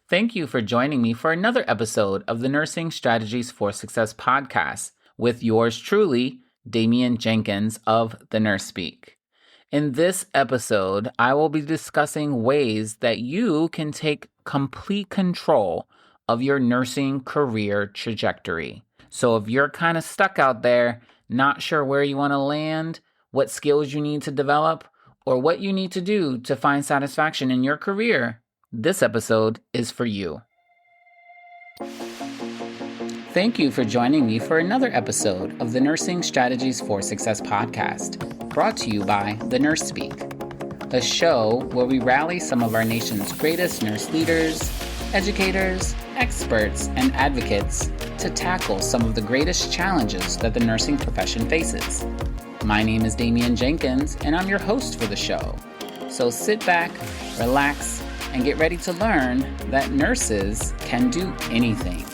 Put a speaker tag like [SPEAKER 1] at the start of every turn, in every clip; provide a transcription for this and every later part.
[SPEAKER 1] Thank you for joining me for another episode of the Nursing Strategies for Success podcast with yours truly, Damion Jenkins of The Nurse Speak. In this episode, I will be discussing ways that you can take complete control of your nursing career trajectory. So if you're kind of stuck out there, not sure where you want to land, what skills you need to develop, or what you need to do to find satisfaction in your career, this episode is for you. Thank you for joining me for another episode of the Nursing Strategies for Success podcast, brought to you by The Nurse Speak, a show where we rally some of our nation's greatest nurse leaders, educators, experts, and advocates to tackle some of the greatest challenges that the nursing profession faces. My name is Damion Jenkins, and I'm your host for the show. So sit back, relax, and get ready to learn that nurses can do anything.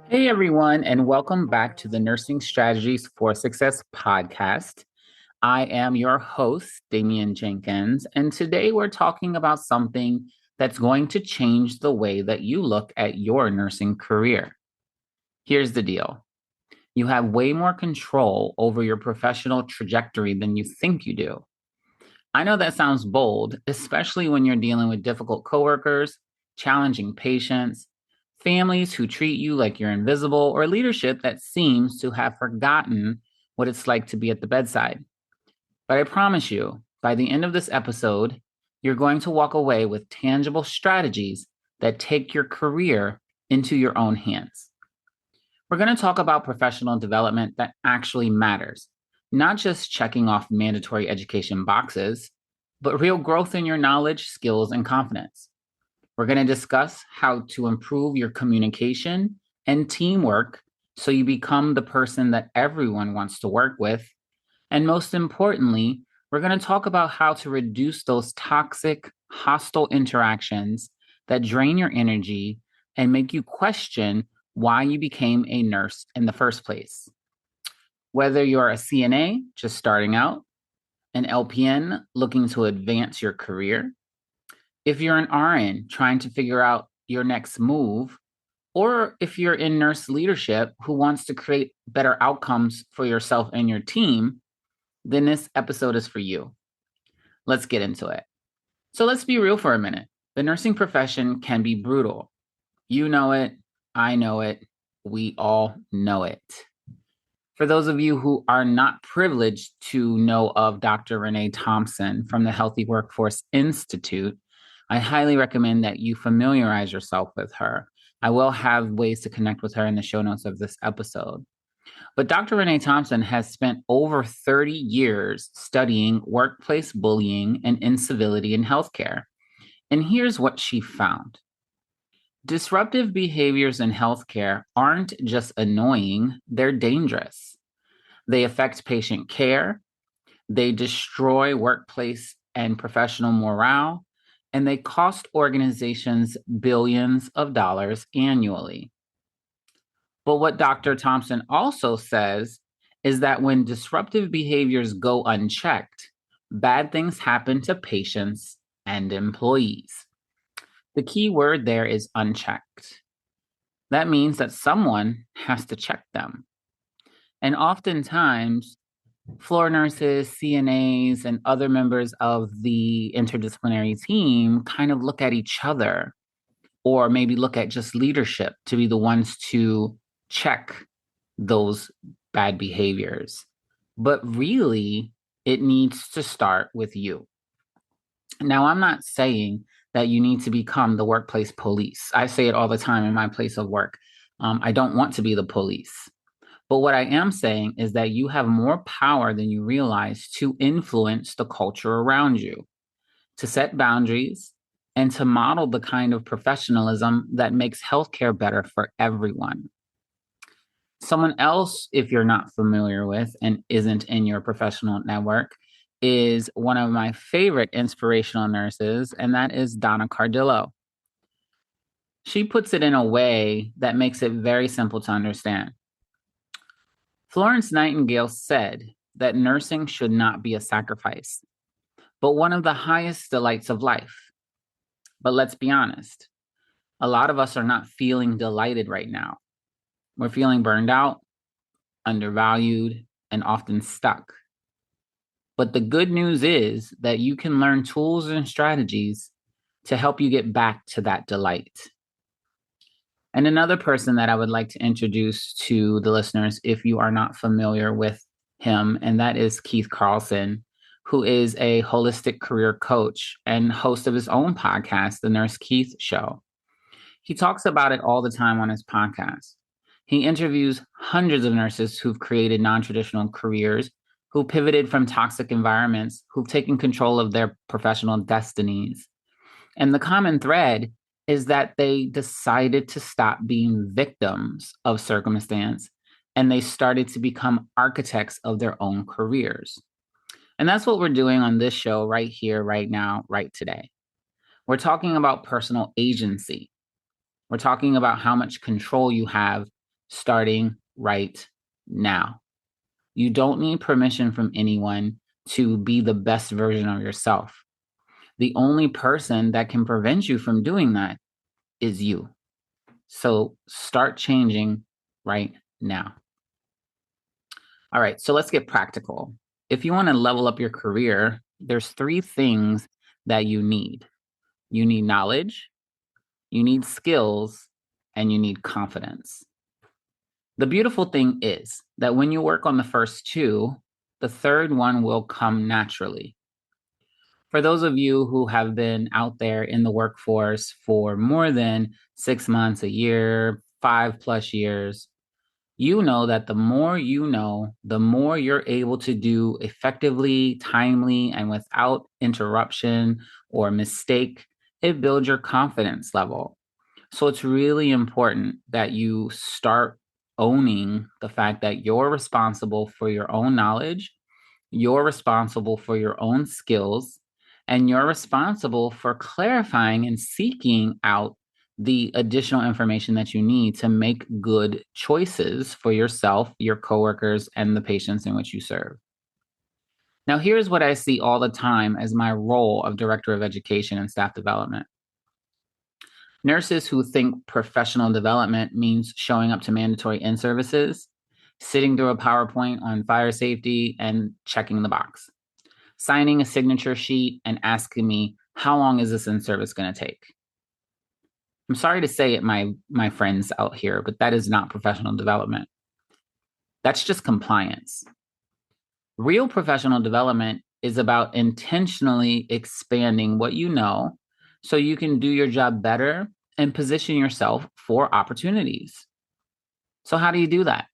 [SPEAKER 1] Hey everyone, and welcome back to the Nursing Strategies for Success podcast. I am your host, Damion Jenkins, and today we're talking about something that's going to change the way that you look at your nursing career. Here's the deal. You have way more control over your professional trajectory than you think you do. I know that sounds bold, especially when you're dealing with difficult coworkers, challenging patients, families who treat you like you're invisible, or leadership that seems to have forgotten what it's like to be at the bedside. But I promise you, by the end of this episode, you're going to walk away with tangible strategies that take your career into your own hands. We're going to talk about professional development that actually matters, not just checking off mandatory education boxes, but real growth in your knowledge, skills, and confidence. We're going to discuss how to improve your communication and teamwork so you become the person that everyone wants to work with. And most importantly, we're going to talk about how to reduce those toxic, hostile interactions that drain your energy and make you question why you became a nurse in the first place. Whether you're a CNA just starting out, an LPN looking to advance your career, if you're an RN trying to figure out your next move, or if you're in nurse leadership who wants to create better outcomes for yourself and your team, then this episode is for you. Let's get into it. So let's be real for a minute. The nursing profession can be brutal. You know it. I know it. We all know it. For those of you who are not privileged to know of Dr. Renee Thompson from the Healthy Workforce Institute, I highly recommend that you familiarize yourself with her. I will have ways to connect with her in the show notes of this episode. But Dr. Renee Thompson has spent over 30 years studying workplace bullying and incivility in healthcare. And here's what she found. Disruptive behaviors in healthcare aren't just annoying, they're dangerous. They affect patient care, they destroy workplace and professional morale, and they cost organizations billions of dollars annually. But what Dr. Thompson also says is that when disruptive behaviors go unchecked, bad things happen to patients and employees. The key word there is unchecked. That means that someone has to check them. And oftentimes, floor nurses, CNAs, and other members of the interdisciplinary team kind of look at each other, or maybe look at just leadership to be the ones to check those bad behaviors. But really, it needs to start with you. Now, I'm not saying that you need to become the workplace police. I say it all the time in my place of work. I don't want to be the police. But what I am saying is that you have more power than you realize to influence the culture around you, to set boundaries, and to model the kind of professionalism that makes healthcare better for everyone. Someone else, if you're not familiar with and isn't in your professional network, is one of my favorite inspirational nurses, and that is Donna Cardillo. She puts it in a way that makes it very simple to understand. Florence Nightingale said that nursing should not be a sacrifice, but one of the highest delights of life. But let's be honest, a lot of us are not feeling delighted right now. We're feeling burned out, undervalued, and often stuck. But the good news is that you can learn tools and strategies to help you get back to that delight. And another person that I would like to introduce to the listeners, if you are not familiar with him, and that is Keith Carlson, who is a holistic career coach and host of his own podcast, The Nurse Keith Show. He talks about it all the time on his podcast. He interviews hundreds of nurses who've created non-traditional careers, who pivoted from toxic environments, who've taken control of their professional destinies. And the common thread is that they decided to stop being victims of circumstance and they started to become architects of their own careers. And that's what we're doing on this show right here, right now, right today. We're talking about personal agency. We're talking about how much control you have starting right now. You don't need permission from anyone to be the best version of yourself. The only person that can prevent you from doing that is you. So start changing right now. All right, so let's get practical. If you want to level up your career, there's 3 things that you need. You need knowledge, you need skills, and you need confidence. The beautiful thing is that when you work on the first 2, the third one will come naturally. For those of you who have been out there in the workforce for more than 6 months, a year, 5+ years, you know that the more you know, the more you're able to do effectively, timely, and without interruption or mistake. It builds your confidence level. So it's really important that you start owning the fact that you're responsible for your own knowledge, you're responsible for your own skills, and you're responsible for clarifying and seeking out the additional information that you need to make good choices for yourself, your coworkers, and the patients in which you serve. Now, here's what I see all the time as my role of Director of Education and Staff Development. Nurses who think professional development means showing up to mandatory in-services, sitting through a PowerPoint on fire safety, and checking the box, signing a signature sheet and asking me, how long is this in-service going to take? I'm sorry to say it, my friends out here, but that is not professional development. That's just compliance. Real professional development is about intentionally expanding what you know so you can do your job better and position yourself for opportunities. So how do you do that?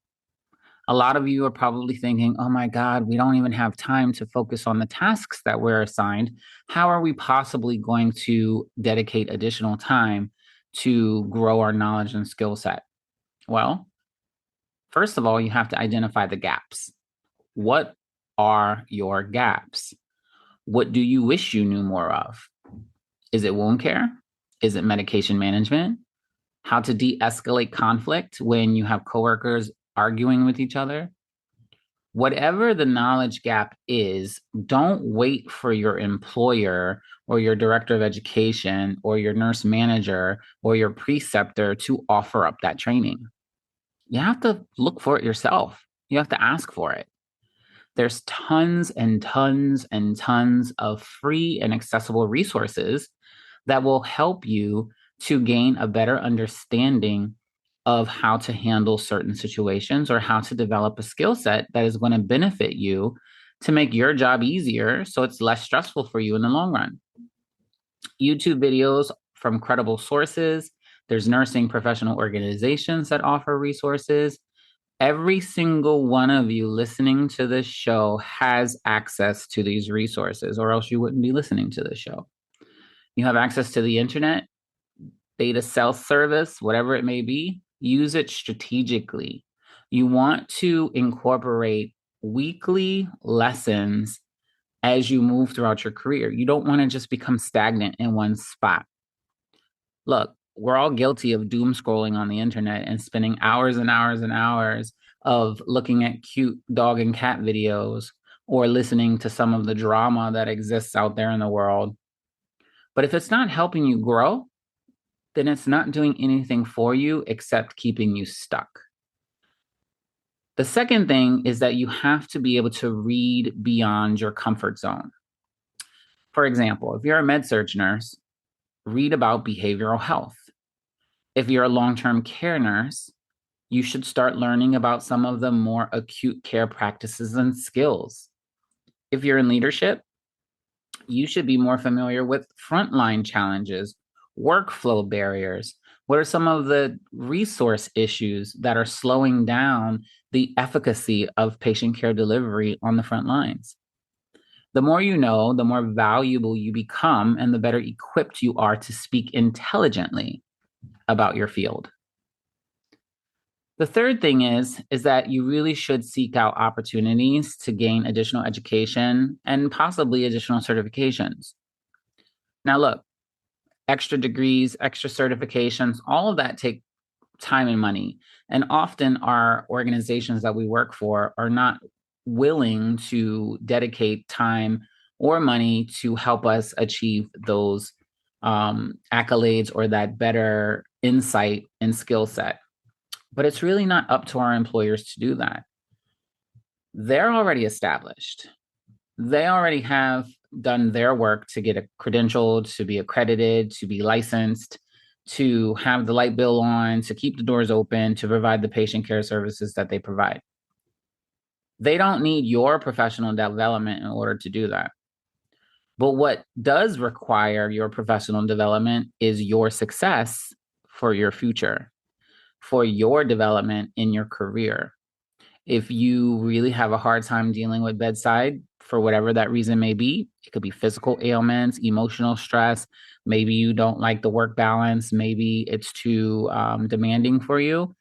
[SPEAKER 1] A lot of you are probably thinking, oh my God, we don't even have time to focus on the tasks that we're assigned. How are we possibly going to dedicate additional time to grow our knowledge and skill set? Well, first of all, you have to identify the gaps. What are your gaps? What do you wish you knew more of? Is it wound care? Is it medication management? How to de-escalate conflict when you have coworkers arguing with each other? Whatever the knowledge gap is, don't wait for your employer or your director of education or your nurse manager or your preceptor to offer up that training. You have to look for it yourself. You have to ask for it. There's tons and tons and tons of free and accessible resources that will help you to gain a better understanding of how to handle certain situations or how to develop a skill set that is going to benefit you to make your job easier so it's less stressful for you in the long run. YouTube videos from credible sources. There's nursing professional organizations that offer resources. Every single one of you listening to this show has access to these resources, or else you wouldn't be listening to this show. You have access to the internet, data self-service, whatever it may be. Use it strategically. You want to incorporate weekly lessons as you move throughout your career. You don't want to just become stagnant in one spot. Look, we're all guilty of doom scrolling on the internet and spending hours and hours and hours of looking at cute dog and cat videos or listening to some of the drama that exists out there in the world. But if it's not helping you grow, then it's not doing anything for you except keeping you stuck. The second thing is that you have to be able to read beyond your comfort zone. For example, if you're a med-surg nurse, read about behavioral health. If you're a long-term care nurse, you should start learning about some of the more acute care practices and skills. If you're in leadership, you should be more familiar with frontline challenges, workflow barriers. What are some of the resource issues that are slowing down the efficacy of patient care delivery on the front lines? The more you know, the more valuable you become, and the better equipped you are to speak intelligently about your field. The third thing is that you really should seek out opportunities to gain additional education and possibly additional certifications. Now, look, extra degrees, extra certifications, all of that take time and money. And often our organizations that we work for are not willing to dedicate time or money to help us achieve those accolades or that better insight and skill set. But it's really not up to our employers to do that. They're already established. They already have done their work to get a credential, to be accredited, to be licensed, to have the light bill on, to keep the doors open, to provide the patient care services that they provide. They don't need your professional development in order to do that. But what does require your professional development is your success for your future, for your development in your career. If you really have a hard time dealing with bedside, for whatever that reason may be, it could be physical ailments, emotional stress. Maybe you don't like the work balance. Maybe it's too demanding for you.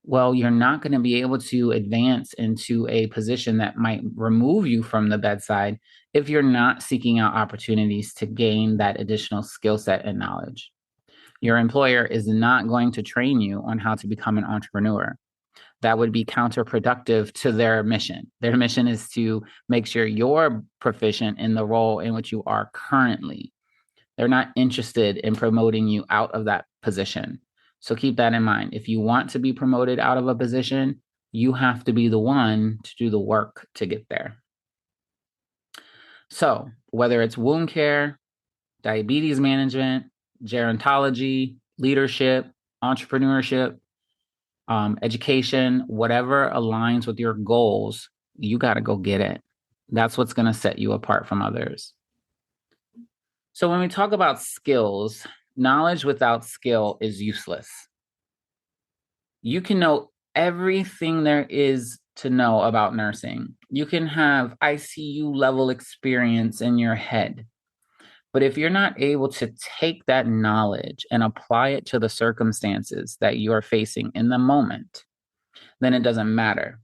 [SPEAKER 1] Well, you're not going to be able to advance into a position that might remove you from the bedside if you're not seeking out opportunities to gain that additional skill set and knowledge. Your employer is not going to train you on how to become an entrepreneur. That would be counterproductive to their mission. Their mission is to make sure you're proficient in the role in which you are currently. They're not interested in promoting you out of that position. So keep that in mind. If you want to be promoted out of a position, you have to be the one to do the work to get there. So whether it's wound care, diabetes management, gerontology, leadership, entrepreneurship, education, whatever aligns with your goals, you got to go get it. That's what's going to set you apart from others. So when we talk about skills, knowledge without skill is useless. You can know everything there is to know about nursing. You can have ICU level experience in your head. But if you're not able to take that knowledge and apply it to the circumstances that you are facing in the moment, then it doesn't matter.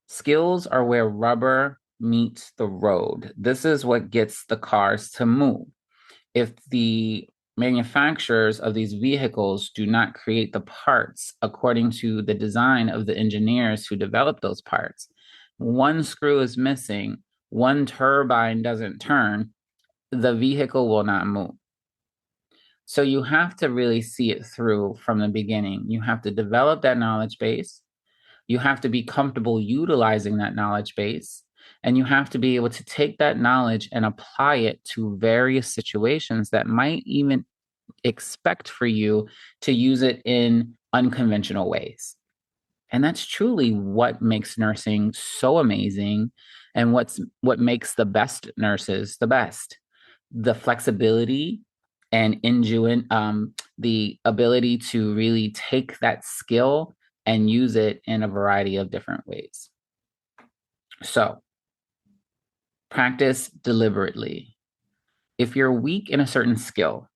[SPEAKER 1] Skills are where rubber meets the road. This is what gets the cars to move. If the manufacturers of these vehicles do not create the parts according to the design of the engineers who develop those parts, one screw is missing, one turbine doesn't turn, the vehicle will not move. So you have to really see it through from the beginning. You have to develop that knowledge base. You have to be comfortable utilizing that knowledge base. And you have to be able to take that knowledge and apply it to various situations that might even expect for you to use it in unconventional ways. And that's truly what makes nursing so amazing and what makes the best nurses the best. The flexibility and the ability to really take that skill and use it in a variety of different ways. So, practice deliberately. If you're weak in a certain skill,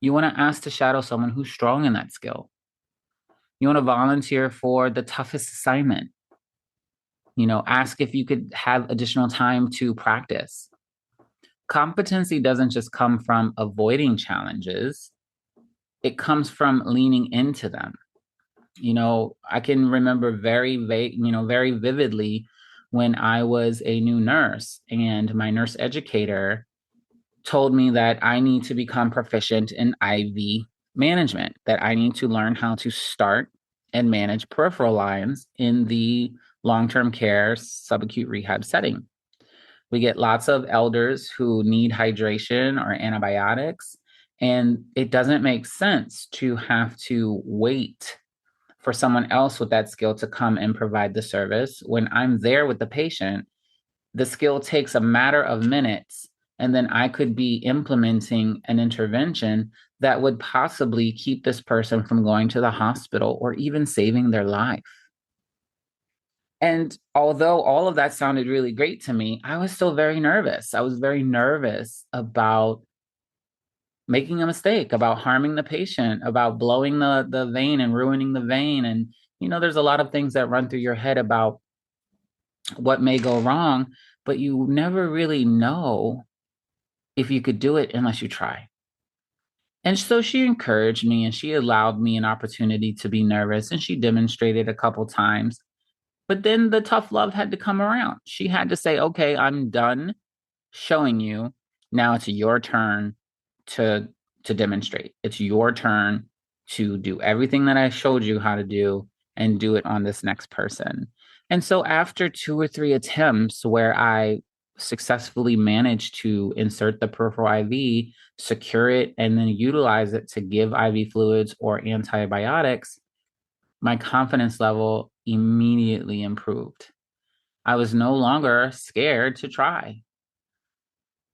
[SPEAKER 1] you want to ask to shadow someone who's strong in that skill. You want to volunteer for the toughest assignment. Ask if you could have additional time to practice. Competency doesn't just come from avoiding challenges. it comes from leaning into them. I can remember very vividly when I was a new nurse and my nurse educator told me that I need to become proficient in IV management, that I need to learn how to start and manage peripheral lines in the long-term care subacute rehab setting. We get lots of elders who need hydration or antibiotics, and it doesn't make sense to have to wait for someone else with that skill to come and provide the service. When I'm there with the patient, the skill takes a matter of minutes, and then I could be implementing an intervention that would possibly keep this person from going to the hospital or even saving their life. And although all of that sounded really great to me, I was still very nervous. I was very nervous about making a mistake, about harming the patient, about blowing the vein and ruining the vein. And, there's a lot of things that run through your head about what may go wrong, but you never really know if you could do it unless you try. And so she encouraged me and she allowed me an opportunity to be nervous, and she demonstrated a couple times. But then the tough love had to come around. She had to say, okay, I'm done showing you. Now it's your turn to demonstrate. It's your turn to do everything that I showed you how to do and do it on this next person. And so after 2 or 3 attempts where I successfully managed to insert the peripheral IV, secure it, and then utilize it to give IV fluids or antibiotics, my confidence level immediately improved. I was no longer scared to try.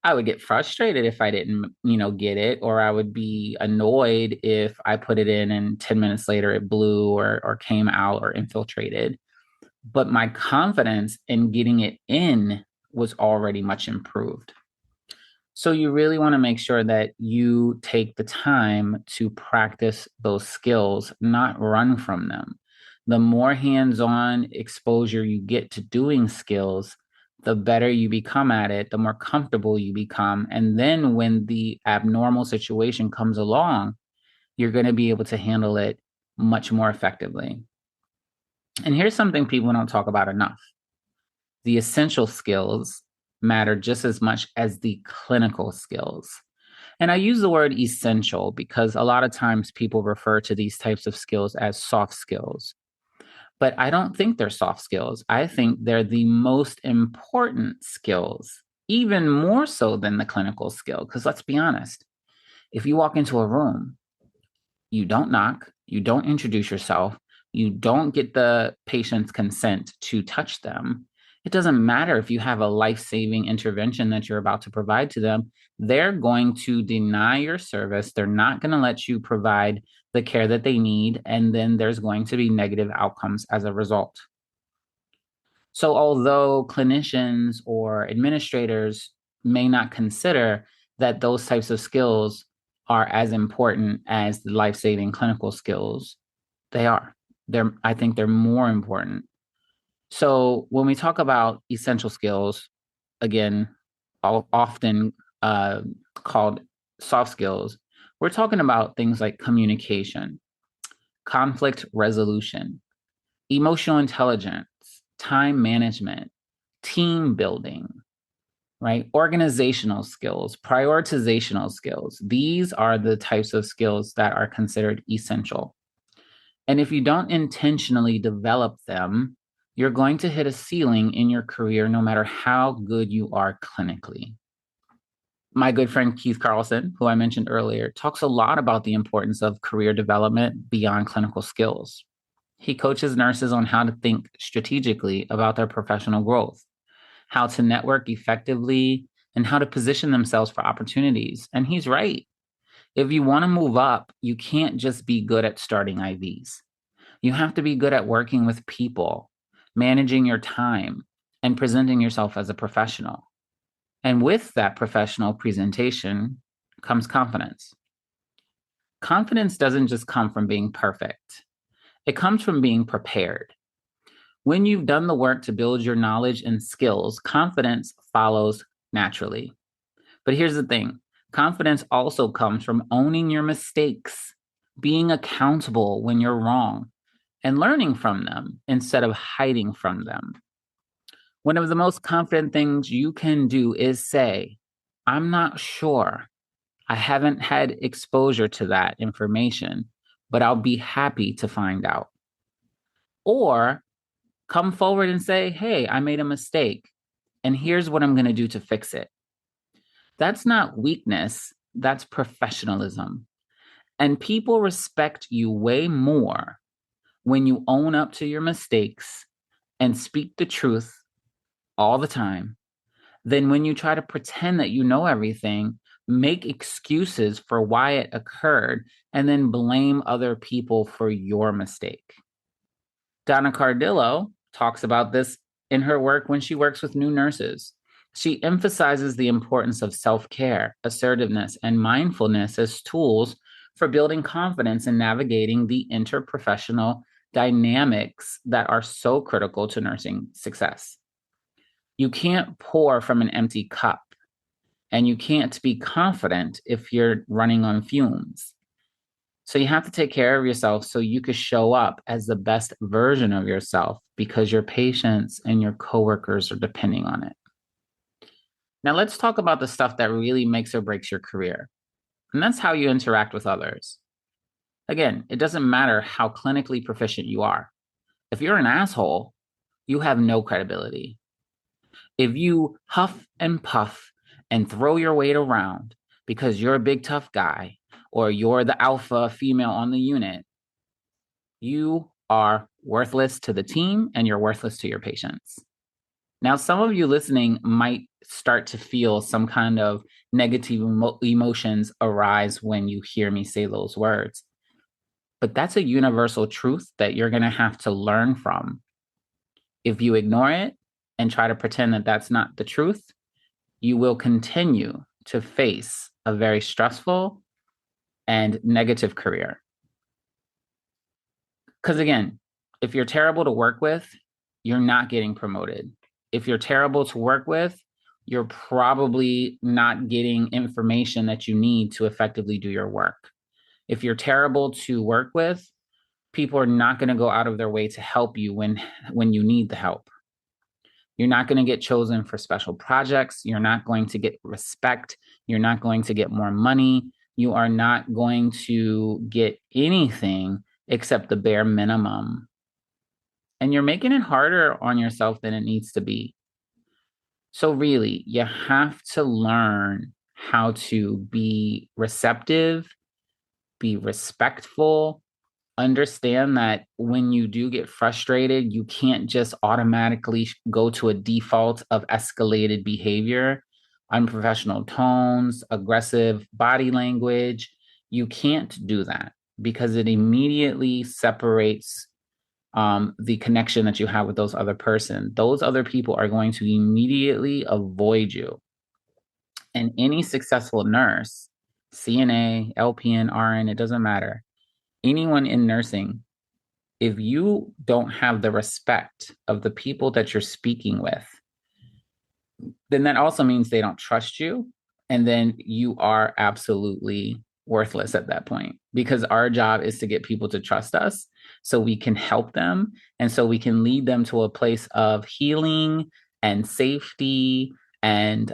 [SPEAKER 1] I would get frustrated if I didn't, get it, or I would be annoyed if I put it in and 10 minutes later it blew or came out or infiltrated. But my confidence in getting it in was already much improved. So you really want to make sure that you take the time to practice those skills, not run from them. The more hands-on exposure you get to doing skills, the better you become at it, the more comfortable you become. And then when the abnormal situation comes along, you're going to be able to handle it much more effectively. And here's something people don't talk about enough. The essential skills matter just as much as the clinical skills. And I use the word essential because a lot of times people refer to these types of skills as soft skills. But I don't think they're soft skills. I think they're the most important skills, even more so than the clinical skill. Because let's be honest, if you walk into a room, you don't knock, you don't introduce yourself, you don't get the patient's consent to touch them. It doesn't matter if you have a life-saving intervention that you're about to provide to them. They're going to deny your service. They're not going to let you provide the care that they need. And then there's going to be negative outcomes as a result. So although clinicians or administrators may not consider that those types of skills are as important as the life-saving clinical skills, they are. I think they're more important. So when we talk about essential skills, again, often called soft skills, we're talking about things like communication, conflict resolution, emotional intelligence, time management, team building, right? Organizational skills, prioritizational skills. These are the types of skills that are considered essential. And if you don't intentionally develop them, you're going to hit a ceiling in your career no matter how good you are clinically. My good friend Keith Carlson, who I mentioned earlier, talks a lot about the importance of career development beyond clinical skills. He coaches nurses on how to think strategically about their professional growth, how to network effectively, and how to position themselves for opportunities. And he's right. If you want to move up, you can't just be good at starting IVs. You have to be good at working with people, managing your time, and presenting yourself as a professional. And with that professional presentation comes confidence. Confidence doesn't just come from being perfect. It comes from being prepared. When you've done the work to build your knowledge and skills, confidence follows naturally. But here's the thing. Confidence also comes from owning your mistakes, being accountable when you're wrong, and learning from them instead of hiding from them. One of the most confident things you can do is say, I'm not sure. I haven't had exposure to that information, but I'll be happy to find out. Or come forward and say, hey, I made a mistake, and here's what I'm going to do to fix it. That's not weakness, that's professionalism. And people respect you way more when you own up to your mistakes and speak the truth all the time than when you try to pretend that you know everything, make excuses for why it occurred, and then blame other people for your mistake. Donna Cardillo talks about this in her work when she works with new nurses. She emphasizes the importance of self-care, assertiveness, and mindfulness as tools for building confidence and navigating the interprofessional dynamics that are so critical to nursing success. You can't pour from an empty cup, and you can't be confident if you're running on fumes. So you have to take care of yourself so you can show up as the best version of yourself because your patients and your coworkers are depending on it. Now let's talk about the stuff that really makes or breaks your career. And that's how you interact with others. Again, it doesn't matter how clinically proficient you are. If you're an asshole, you have no credibility. If you huff and puff and throw your weight around because you're a big tough guy or you're the alpha female on the unit, you are worthless to the team and you're worthless to your patients. Now, some of you listening might start to feel some kind of negative emotions arise when you hear me say those words. But that's a universal truth that you're going to have to learn from. If you ignore it and try to pretend that that's not the truth, you will continue to face a very stressful and negative career. Because again, if you're terrible to work with, you're not getting promoted. If you're terrible to work with, you're probably not getting information that you need to effectively do your work. If you're terrible to work with, people are not going to go out of their way to help you when you need the help. You're not going to get chosen for special projects. You're not going to get respect. You're not going to get more money. You are not going to get anything except the bare minimum. And you're making it harder on yourself than it needs to be. So really, you have to learn how to be receptive, be respectful, understand that when you do get frustrated, you can't just automatically go to a default of escalated behavior, unprofessional tones, aggressive body language. You can't do that because it immediately separates the connection that you have with those other person. Those other people are going to immediately avoid you. And any successful nurse, CNA, LPN, RN, it doesn't matter. Anyone in nursing, if you don't have the respect of the people that you're speaking with, then that also means they don't trust you. And then you are absolutely worthless at that point because our job is to get people to trust us so we can help them and so we can lead them to a place of healing and safety and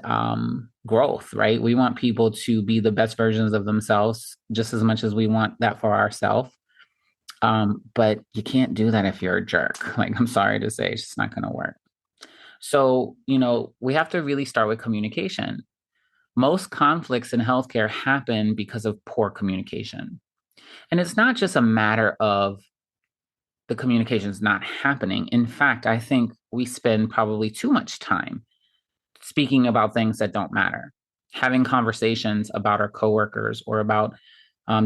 [SPEAKER 1] growth, right? We want people to be the best versions of themselves just as much as we want that for ourselves. But you can't do that if you're a jerk. Like, I'm sorry to say, it's just not going to work. So, we have to really start with communication. Most conflicts in healthcare happen because of poor communication. And it's not just a matter of the communication's not happening. In fact, I think we spend probably too much time speaking about things that don't matter, having conversations about our coworkers or about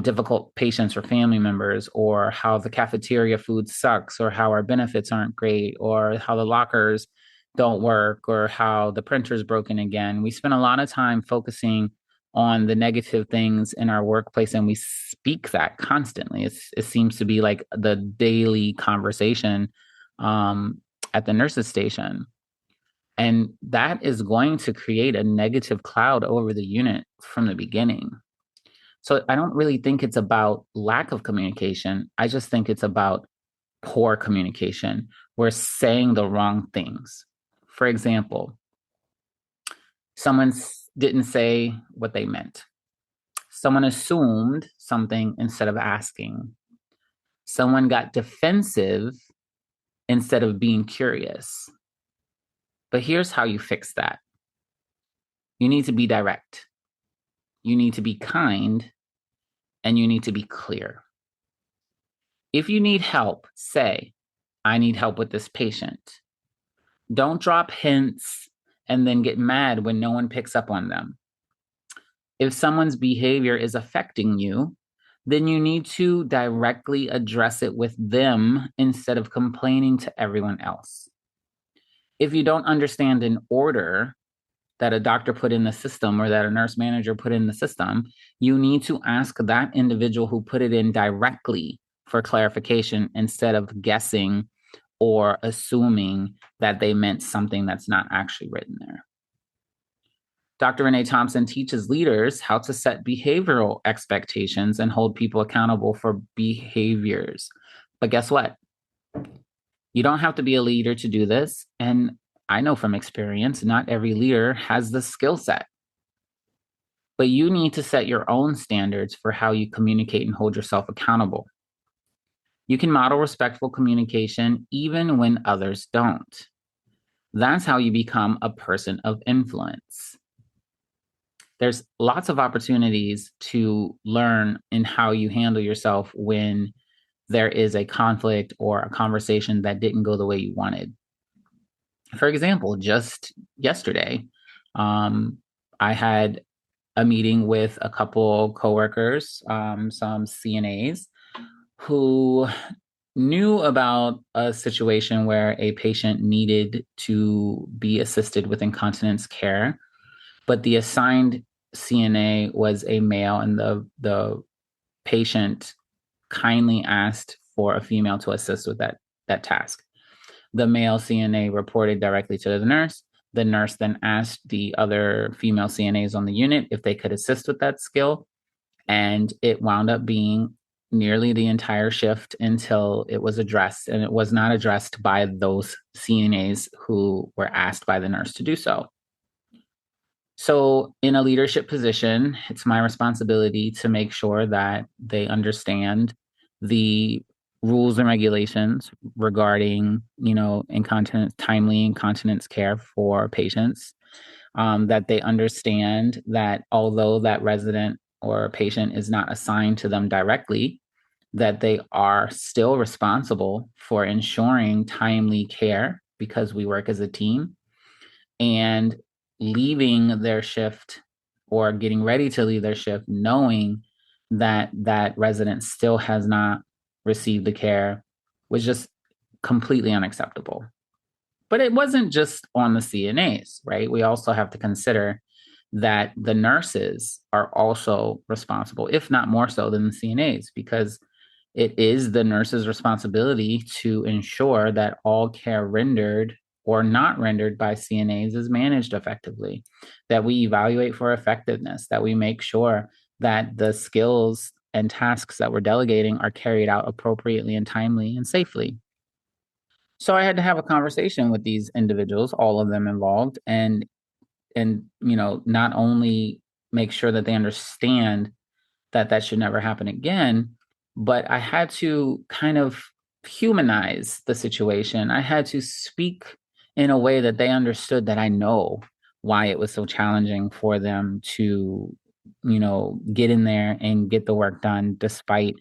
[SPEAKER 1] difficult patients or family members, or how the cafeteria food sucks, or how our benefits aren't great, or how the lockers don't work, or how the printer's broken again. We spend a lot of time focusing on the negative things in our workplace, and we speak that constantly. It seems to be like the daily conversation at the nurses station. And that is going to create a negative cloud over the unit from the beginning. So I don't really think it's about lack of communication. I just think it's about poor communication. We're saying the wrong things. For example, someone didn't say what they meant. Someone assumed something instead of asking. Someone got defensive instead of being curious. But here's how you fix that: you need to be direct, you need to be kind, and you need to be clear. If you need help, say, I need help with this patient. Don't drop hints and then get mad when no one picks up on them. If someone's behavior is affecting you, then you need to directly address it with them instead of complaining to everyone else. If you don't understand an order that a doctor put in the system or that a nurse manager put in the system, you need to ask that individual who put it in directly for clarification instead of guessing or assuming that they meant something that's not actually written there. Dr. Renee Thompson teaches leaders how to set behavioral expectations and hold people accountable for behaviors. But guess what? You don't have to be a leader to do this. And I know from experience, not every leader has the skill set. But you need to set your own standards for how you communicate and hold yourself accountable. You can model respectful communication even when others don't. That's how you become a person of influence. There's lots of opportunities to learn in how you handle yourself when there is a conflict or a conversation that didn't go the way you wanted. For example, just yesterday, I had a meeting with a couple coworkers, some CNAs, who knew about a situation where a patient needed to be assisted with incontinence care, but the assigned CNA was a male, and the patient kindly asked for a female to assist with that task. The male CNA reported directly to the nurse. The nurse then asked the other female CNAs on the unit if they could assist with that skill. And it wound up being nearly the entire shift until it was addressed. And it was not addressed by those CNAs who were asked by the nurse to do so. So, in a leadership position, it's my responsibility to make sure that they understand the rules and regulations regarding, incontinence, timely incontinence care for patients. That they understand that although that resident or patient is not assigned to them directly, that they are still responsible for ensuring timely care because we work as a team, and leaving their shift or getting ready to leave their shift knowing that that resident still has not received the care was just completely unacceptable. But it wasn't just on the CNAs, right? We also have to consider that the nurses are also responsible, if not more so than the CNAs, because it is the nurse's responsibility to ensure that all care rendered or not rendered by CNAs is managed effectively, that we evaluate for effectiveness, that we make sure that the skills and tasks that we're delegating are carried out appropriately and timely and safely. So I had to have a conversation with these individuals, all of them involved, and not only make sure that they understand that that should never happen again, but I had to kind of humanize the situation. I had to speak in a way that they understood that I know why it was so challenging for them to, get in there and get the work done despite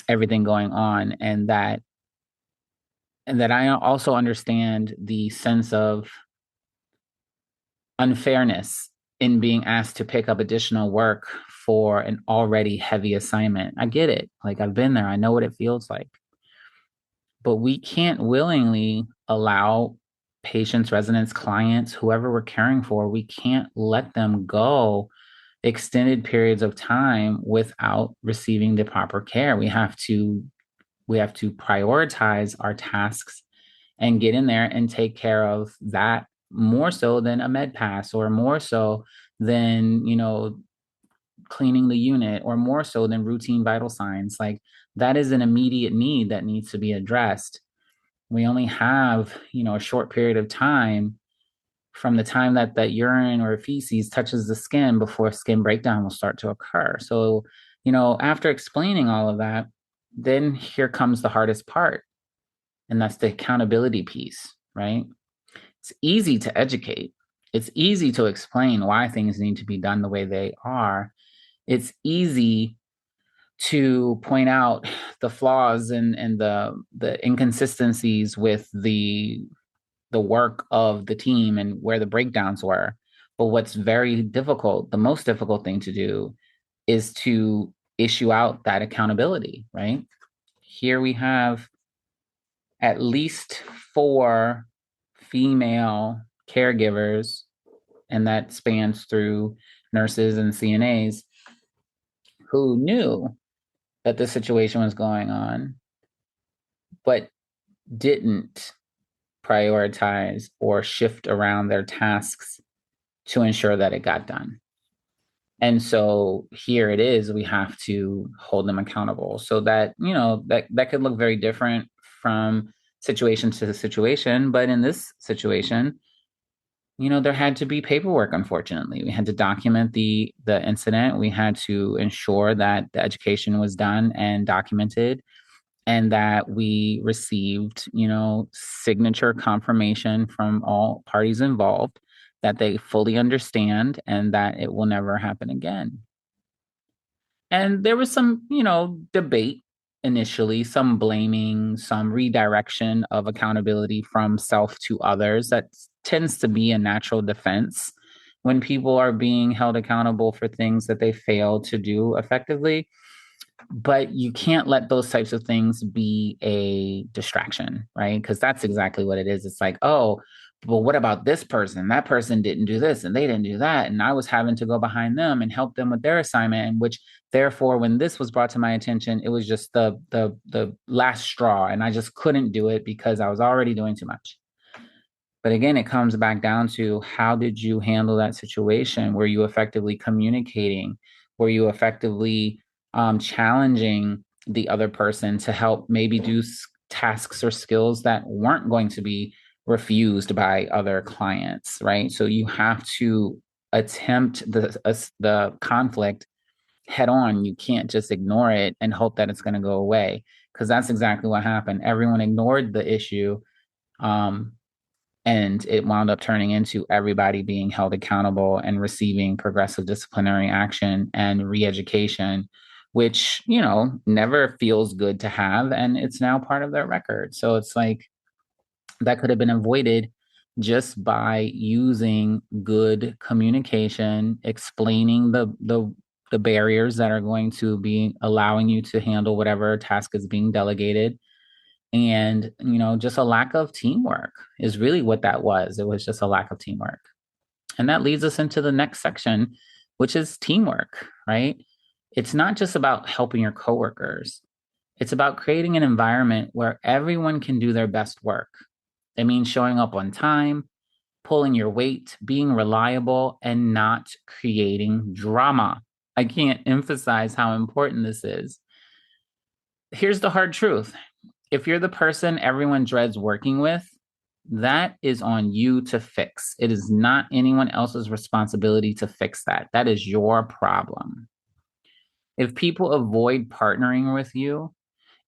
[SPEAKER 1] everything going on, and that I also understand the sense of unfairness in being asked to pick up additional work for an already heavy assignment. I get it. Like, I've been there. I know what it feels like. But we can't willingly allow patients, residents, clients, whoever we're caring for, we can't let them go extended periods of time without receiving the proper care. We have to prioritize our tasks and get in there and take care of that more so than a med pass, or more so than, cleaning the unit, or more so than routine vital signs. Like that is an immediate need that needs to be addressed. We only have, a short period of time from the time that that urine or feces touches the skin before skin breakdown will start to occur. So, after explaining all of that, then here comes the hardest part, and that's the accountability piece, right? It's easy to educate. It's easy to explain why things need to be done the way they are. It's easy to point out the flaws and the inconsistencies with the work of the team and where the breakdowns were. But what's very difficult, the most difficult thing to do, is to issue out that accountability, right? Here we have at least 4 female caregivers, and that spans through nurses and CNAs, who knew that the situation was going on, but didn't prioritize or shift around their tasks to ensure that it got done. And so here it is, we have to hold them accountable. So that, that could look very different from situation to situation. But in this situation, there had to be paperwork, unfortunately. We had to document the incident. We had to ensure that the education was done and documented, and that we received, signature confirmation from all parties involved that they fully understand and that it will never happen again. And there was some, debate initially, some blaming, some redirection of accountability from self to others. That tends to be a natural defense when people are being held accountable for things that they fail to do effectively. But you can't let those types of things be a distraction, right? Because that's exactly what it is. It's like, oh, well, what about this person? That person didn't do this and they didn't do that. And I was having to go behind them and help them with their assignment. And which therefore, when this was brought to my attention, it was just the last straw. And I just couldn't do it because I was already doing too much. But again, it comes back down to, how did you handle that situation? Were you effectively communicating? Were you effectively challenging the other person to help maybe do tasks or skills that weren't going to be refused by other clients, right? So you have to attempt the conflict head on. You can't just ignore it and hope that it's going to go away, because that's exactly what happened. Everyone ignored the issue. And it wound up turning into everybody being held accountable and receiving progressive disciplinary action and re-education, which, never feels good to have. And it's now part of their record. So it's like, that could have been avoided just by using good communication, explaining the barriers that are going to be allowing you to handle whatever task is being delegated. And, just a lack of teamwork is really what that was. It was just a lack of teamwork. And that leads us into the next section, which is teamwork, right? It's not just about helping your coworkers. It's about creating an environment where everyone can do their best work. It means showing up on time, pulling your weight, being reliable, and not creating drama. I can't emphasize how important this is. Here's the hard truth. If you're the person everyone dreads working with, that is on you to fix. It is not anyone else's responsibility to fix that. That is your problem. If people avoid partnering with you,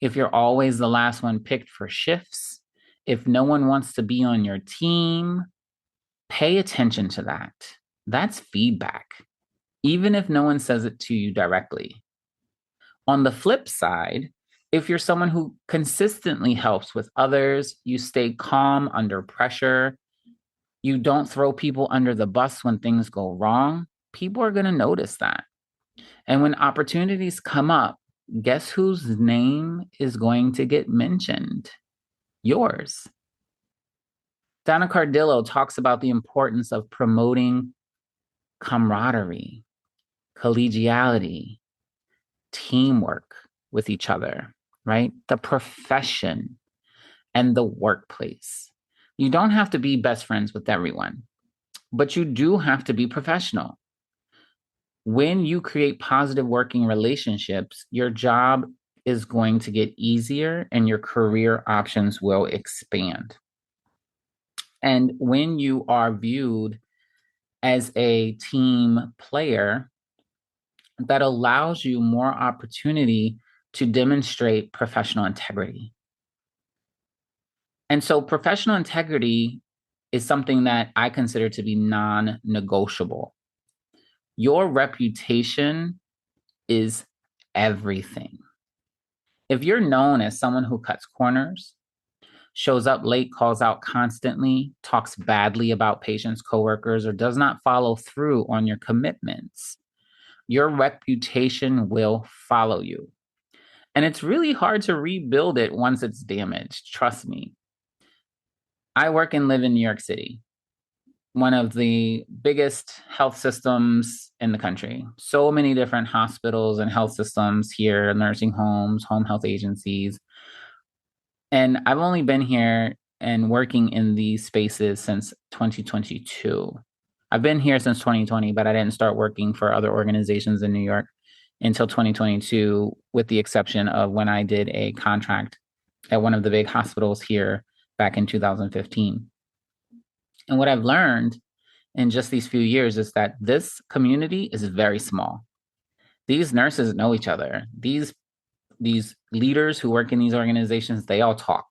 [SPEAKER 1] if you're always the last one picked for shifts, if no one wants to be on your team, pay attention to that. That's feedback, even if no one says it to you directly. On the flip side, if you're someone who consistently helps with others, you stay calm under pressure, you don't throw people under the bus when things go wrong, people are going to notice that. And when opportunities come up, guess whose name is going to get mentioned? Yours. Donna Cardillo talks about the importance of promoting camaraderie, collegiality, teamwork with each other, right? The profession and the workplace. You don't have to be best friends with everyone, but you do have to be professional. When you create positive working relationships, your job is going to get easier and your career options will expand. And when you are viewed as a team player, that allows you more opportunity to demonstrate professional integrity. And so professional integrity is something that I consider to be non-negotiable. Your reputation is everything. If you're known as someone who cuts corners, shows up late, calls out constantly, talks badly about patients, coworkers, or does not follow through on your commitments, your reputation will follow you. And it's really hard to rebuild it once it's damaged. Trust me. I work and live in New York City, one of the biggest health systems in the country. So many different hospitals and health systems here, nursing homes, home health agencies. And I've only been here and working in these spaces since 2022. I've been here since 2020, but I didn't start working for other organizations in New York until 2022, with the exception of when I did a contract at one of the big hospitals here back in 2015. And what I've learned in just these few years is that this community is very small. These nurses know each other. These leaders who work in these organizations, they all talk.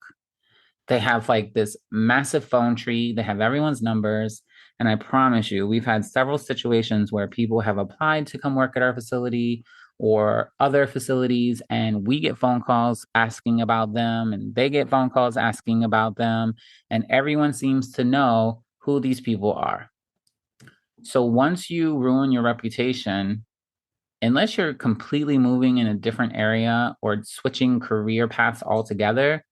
[SPEAKER 1] They have like this massive phone tree. They have everyone's numbers. And I promise you, we've had several situations where people have applied to come work at our facility or other facilities, and we get phone calls asking about them, and they get phone calls asking about them. And everyone seems to know who these people are. So once you ruin your reputation, unless you're completely moving in a different area or switching career paths altogether,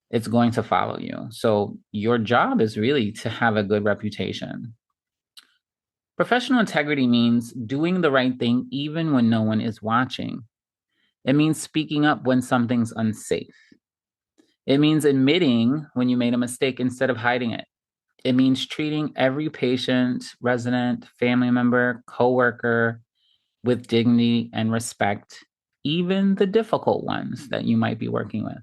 [SPEAKER 1] it's going to follow you. So your job is really to have a good reputation. Professional integrity means doing the right thing even when no one is watching. It means speaking up when something's unsafe. It means admitting when you made a mistake instead of hiding it. It means treating every patient, resident, family member, coworker with dignity and respect, even the difficult ones that you might be working with.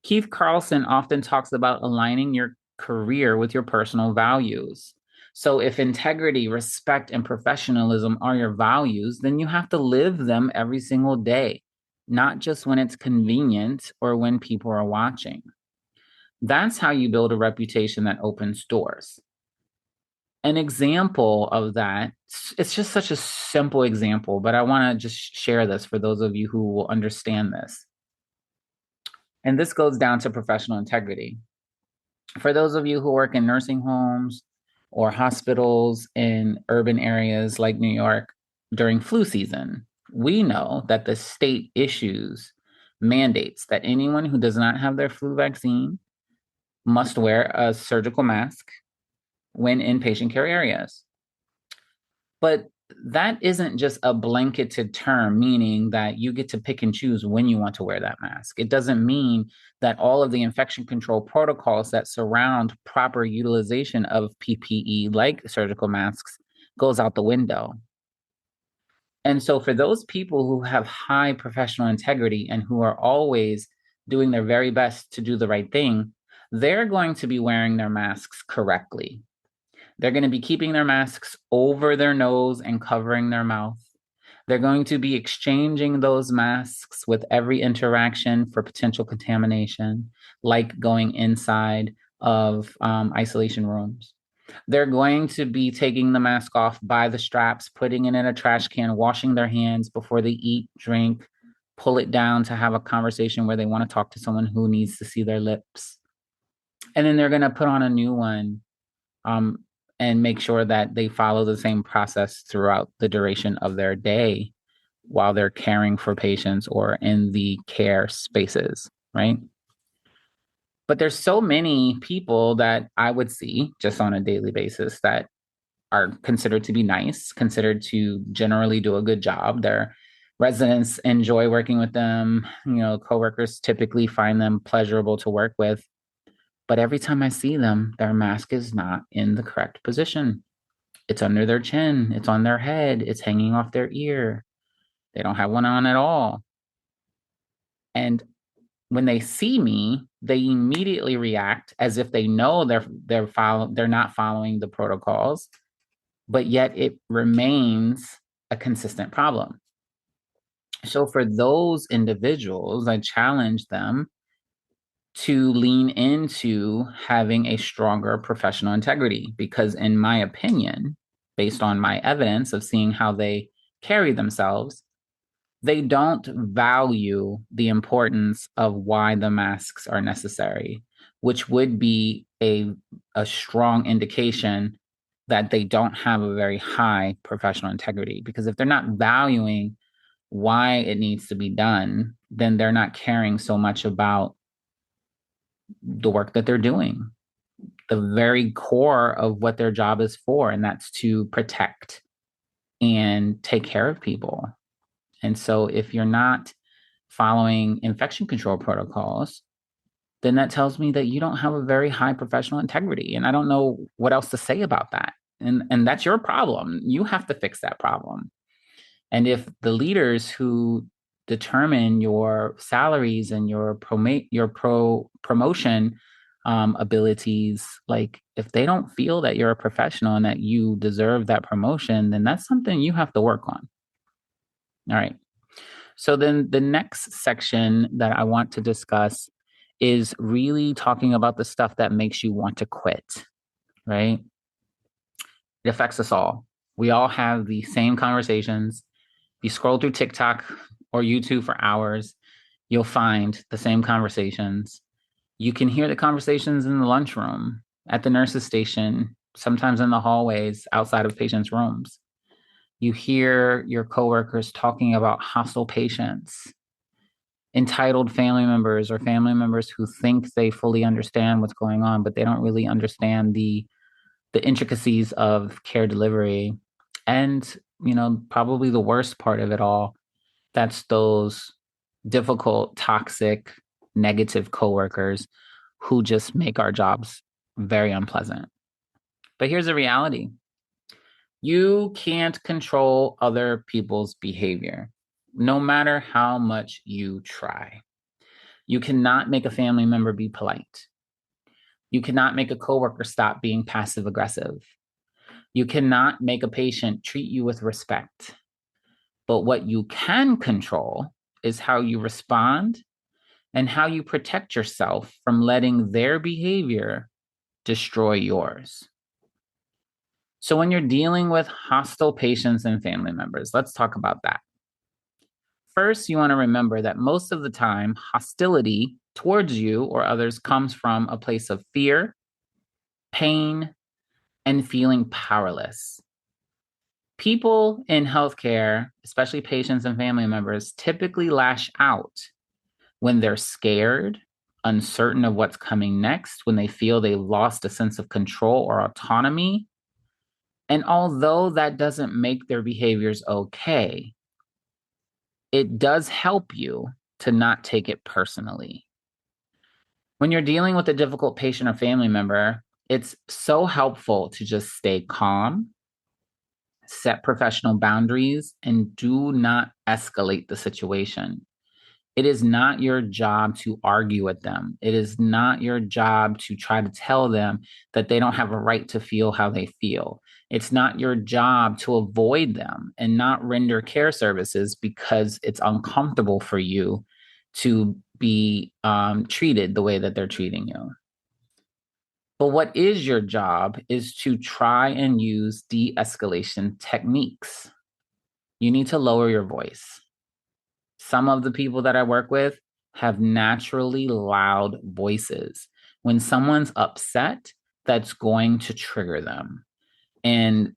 [SPEAKER 1] Keith Carlson often talks about aligning your career with your personal values. So if integrity, respect, and professionalism are your values, then you have to live them every single day, not just when it's convenient or when people are watching. That's how you build a reputation that opens doors. An example of that, it's just such a simple example, but I want to just share this for those of you who will understand this. And this goes down to professional integrity. For those of you who work in nursing homes or hospitals in urban areas like New York during flu season, we know that the state issues mandates that anyone who does not have their flu vaccine must wear a surgical mask when in patient care areas. But that isn't just a blanketed term, meaning that you get to pick and choose when you want to wear that mask. It doesn't mean that all of the infection control protocols that surround proper utilization of PPE, like surgical masks, goes out the window. And so for those people who have high professional integrity and who are always doing their very best to do the right thing, they're going to be wearing their masks correctly. They're going to be keeping their masks over their nose and covering their mouth. They're going to be exchanging those masks with every interaction for potential contamination, like going inside of isolation rooms. They're going to be taking the mask off by the straps, putting it in a trash can, washing their hands before they eat, drink, pull it down to have a conversation where they want to talk to someone who needs to see their lips. And then they're going to put on a new one um, and make sure that they follow the same process throughout the duration of their day while they're caring for patients or in the care spaces, right? But there's so many people that I would see just on a daily basis that are considered to be nice, considered to generally do a good job. Their residents enjoy working with them. You know, coworkers typically find them pleasurable to work with. But every time I see them, their mask is not in the correct position. It's under their chin, it's on their head, it's hanging off their ear. They don't have one on at all. And when they see me, they immediately react as if they know they're not following the protocols, but yet it remains a consistent problem. So for those individuals, I challenge them to lean into having a stronger professional integrity because, in my opinion, based on my evidence of seeing how they carry themselves, they don't value the importance of why the masks are necessary, which would be a strong indication that they don't have a very high professional integrity. Because if they're not valuing why it needs to be done, then they're not caring so much about the work that they're doing, the very core of what their job is for, and that's to protect and take care of people. And so if you're not following infection control protocols, then that tells me that you don't have a very high professional integrity. And I don't know what else to say about that. And that's your problem. You have to fix that problem. And if the leaders who determine your salaries and your promotion abilities, like if they don't feel that you're a professional and that you deserve that promotion, then that's something you have to work on. All right. So then the next section that I want to discuss is really talking about the stuff that makes you want to quit, right? It affects us all. We all have the same conversations. If you scroll through TikTok or YouTube for hours, you'll find the same conversations. You can hear the conversations in the lunchroom, at the nurse's station, sometimes in the hallways outside of patients' rooms. You hear your coworkers talking about hostile patients, entitled family members, or family members who think they fully understand what's going on, but they don't really understand the intricacies of care delivery. And, probably the worst part of it all, that's those difficult, toxic, negative coworkers who just make our jobs very unpleasant. But here's the reality. You can't control other people's behavior, no matter how much you try. You cannot make a family member be polite. You cannot make a coworker stop being passive aggressive. You cannot make a patient treat you with respect. But what you can control is how you respond and how you protect yourself from letting their behavior destroy yours. So when you're dealing with hostile patients and family members, let's talk about that. First, you want to remember that most of the time, hostility towards you or others comes from a place of fear, pain, and feeling powerless. People in healthcare, especially patients and family members, typically lash out when they're scared, uncertain of what's coming next, when they feel they've lost a sense of control or autonomy. And although that doesn't make their behaviors okay, it does help you to not take it personally. When you're dealing with a difficult patient or family member, it's so helpful to just stay calm, set professional boundaries, and do not escalate the situation. It is not your job to argue with them. It is not your job to try to tell them that they don't have a right to feel how they feel. It's not your job to avoid them and not render care services because it's uncomfortable for you to be treated the way that they're treating you. But what is your job is to try and use de-escalation techniques. You need to lower your voice. Some of the people that I work with have naturally loud voices. When someone's upset, that's going to trigger them. And,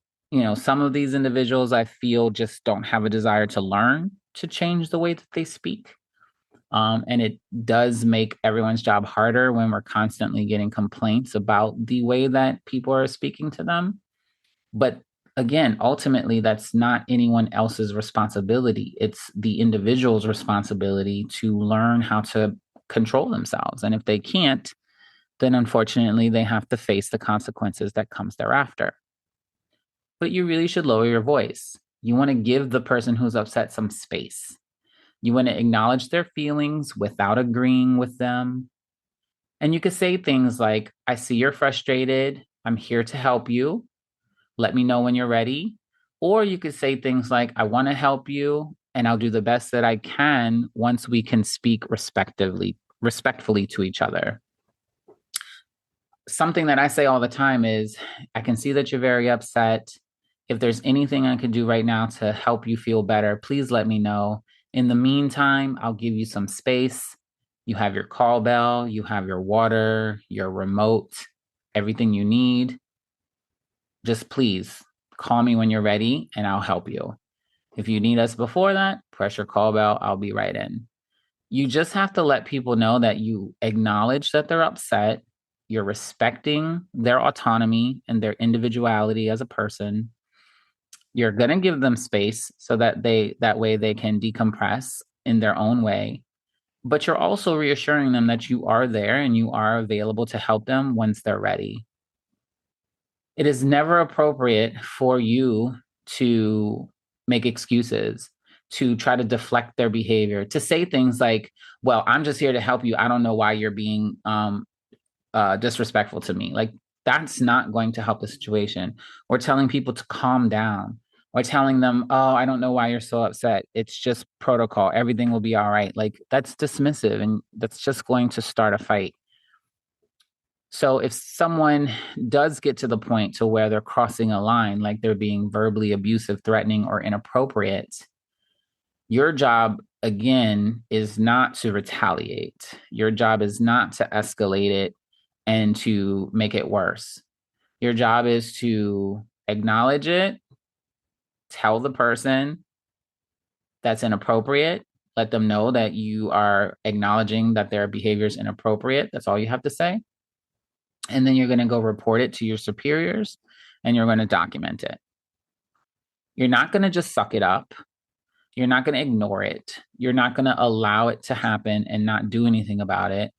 [SPEAKER 1] some of these individuals I feel just don't have a desire to learn to change the way that they speak. And it does make everyone's job harder when we're constantly getting complaints about the way that people are speaking to them. But again, ultimately, that's not anyone else's responsibility. It's the individual's responsibility to learn how to control themselves. And if they can't, then unfortunately, they have to face the consequences that comes thereafter. but you really should lower your voice. You want to give the person who's upset some space. You want to acknowledge their feelings without agreeing with them. And you could say things like, I see you're frustrated. I'm here to help you. Let me know when you're ready. Or you could say things like, I want to help you and I'll do the best that I can once we can speak respectfully to each other. Something that I say all the time is, I can see that you're very upset. If there's anything I can do right now to help you feel better, please let me know. In the meantime, I'll give you some space. You have your call bell, you have your water, your remote, everything you need. Just please call me when you're ready and I'll help you. If you need us before that, press your call bell. I'll be right in. You just have to let people know that you acknowledge that they're upset. You're respecting their autonomy and their individuality as a person. You're going to give them space so that that way they can decompress in their own way. But you're also reassuring them that you are there and you are available to help them once they're ready. It is never appropriate for you to make excuses, to try to deflect their behavior, to say things like, well, I'm just here to help you. I don't know why you're being disrespectful to me. Like, that's not going to help the situation. Or telling people to calm down, or telling them, oh, I don't know why you're so upset. It's just protocol. Everything will be all right. Like, that's dismissive and that's just going to start a fight. So if someone does get to the point to where they're crossing a line, like they're being verbally abusive, threatening, or inappropriate, your job, again, is not to retaliate. Your job is not to escalate it and to make it worse. Your job is to acknowledge it, tell the person that's inappropriate, let them know that you are acknowledging that their behavior is inappropriate. That's all you have to say. And then you're going to go report it to your superiors and you're going to document it. You're not going to just suck it up. You're not going to ignore it. You're not going to allow it to happen and not do anything about it.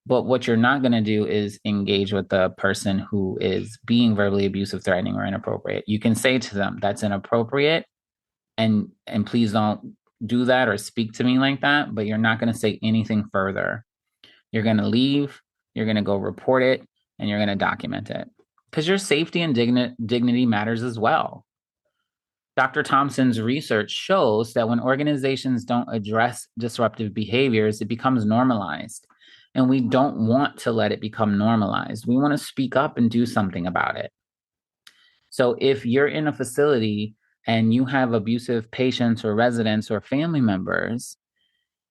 [SPEAKER 1] But what you're not going to do is engage with the person who is being verbally abusive, threatening, or inappropriate. You can say to them, that's inappropriate, and please don't do that or speak to me like that, but you're not going to say anything further. You're going to leave, you're going to go report it, and you're going to document it. Because your safety and dignity matters as well. Dr. Thompson's research shows that when organizations don't address disruptive behaviors, it becomes normalized. And we don't want to let it become normalized. We want to speak up and do something about it. So if you're in a facility and you have abusive patients or residents or family members,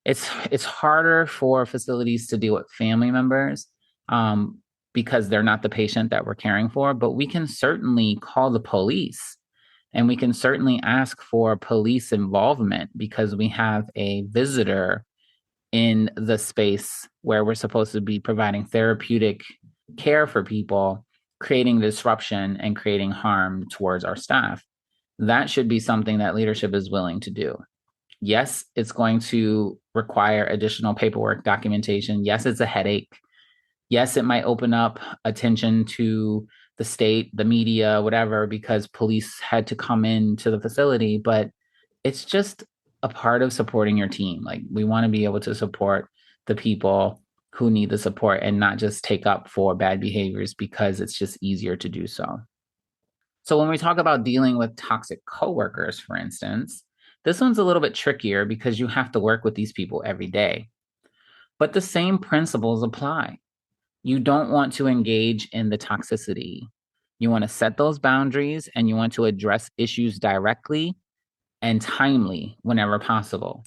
[SPEAKER 1] it's harder for facilities to deal with family members because they're not the patient that we're caring for. But we can certainly call the police and we can certainly ask for police involvement because we have a visitor in the space where we're supposed to be providing therapeutic care for people, creating disruption and creating harm towards our staff. That should be something that leadership is willing to do. Yes, it's going to require additional paperwork, documentation. Yes, it's a headache. Yes, it might open up attention to the state, the media, whatever, because police had to come into the facility, but it's just a part of supporting your team. Like, we want to be able to support the people who need the support and not just take up for bad behaviors because it's just easier to do so. So when we talk about dealing with toxic coworkers, for instance, this one's a little bit trickier because you have to work with these people every day. But the same principles apply. You don't want to engage in the toxicity. You want to set those boundaries and you want to address issues directly and timely whenever possible.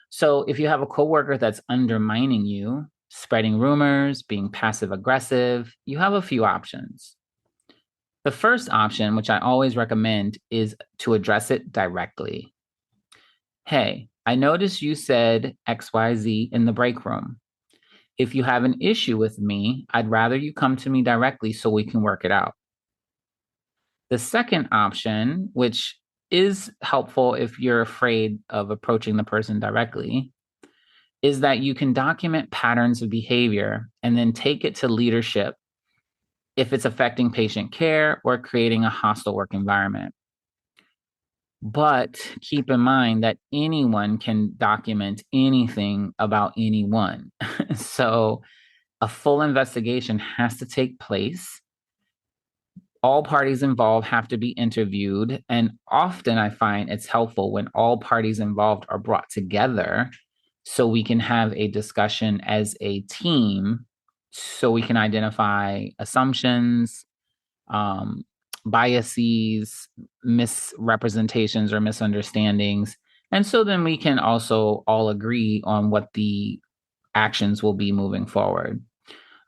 [SPEAKER 1] So if you have a coworker that's undermining you, spreading rumors, being passive aggressive, you have a few options. The first option, which I always recommend, is to address it directly. Hey, I noticed you said XYZ in the break room. If you have an issue with me, I'd rather you come to me directly so we can work it out. The second option, which is helpful if you're afraid of approaching the person directly, is that you can document patterns of behavior and then take it to leadership if it's affecting patient care or creating a hostile work environment. But keep in mind that anyone can document anything about anyone. So a full investigation has to take place. All parties involved have to be interviewed. And often I find it's helpful when all parties involved are brought together so we can have a discussion as a team so we can identify assumptions, um, biases, misrepresentations, or misunderstandings. And so then we can also all agree on what the actions will be moving forward.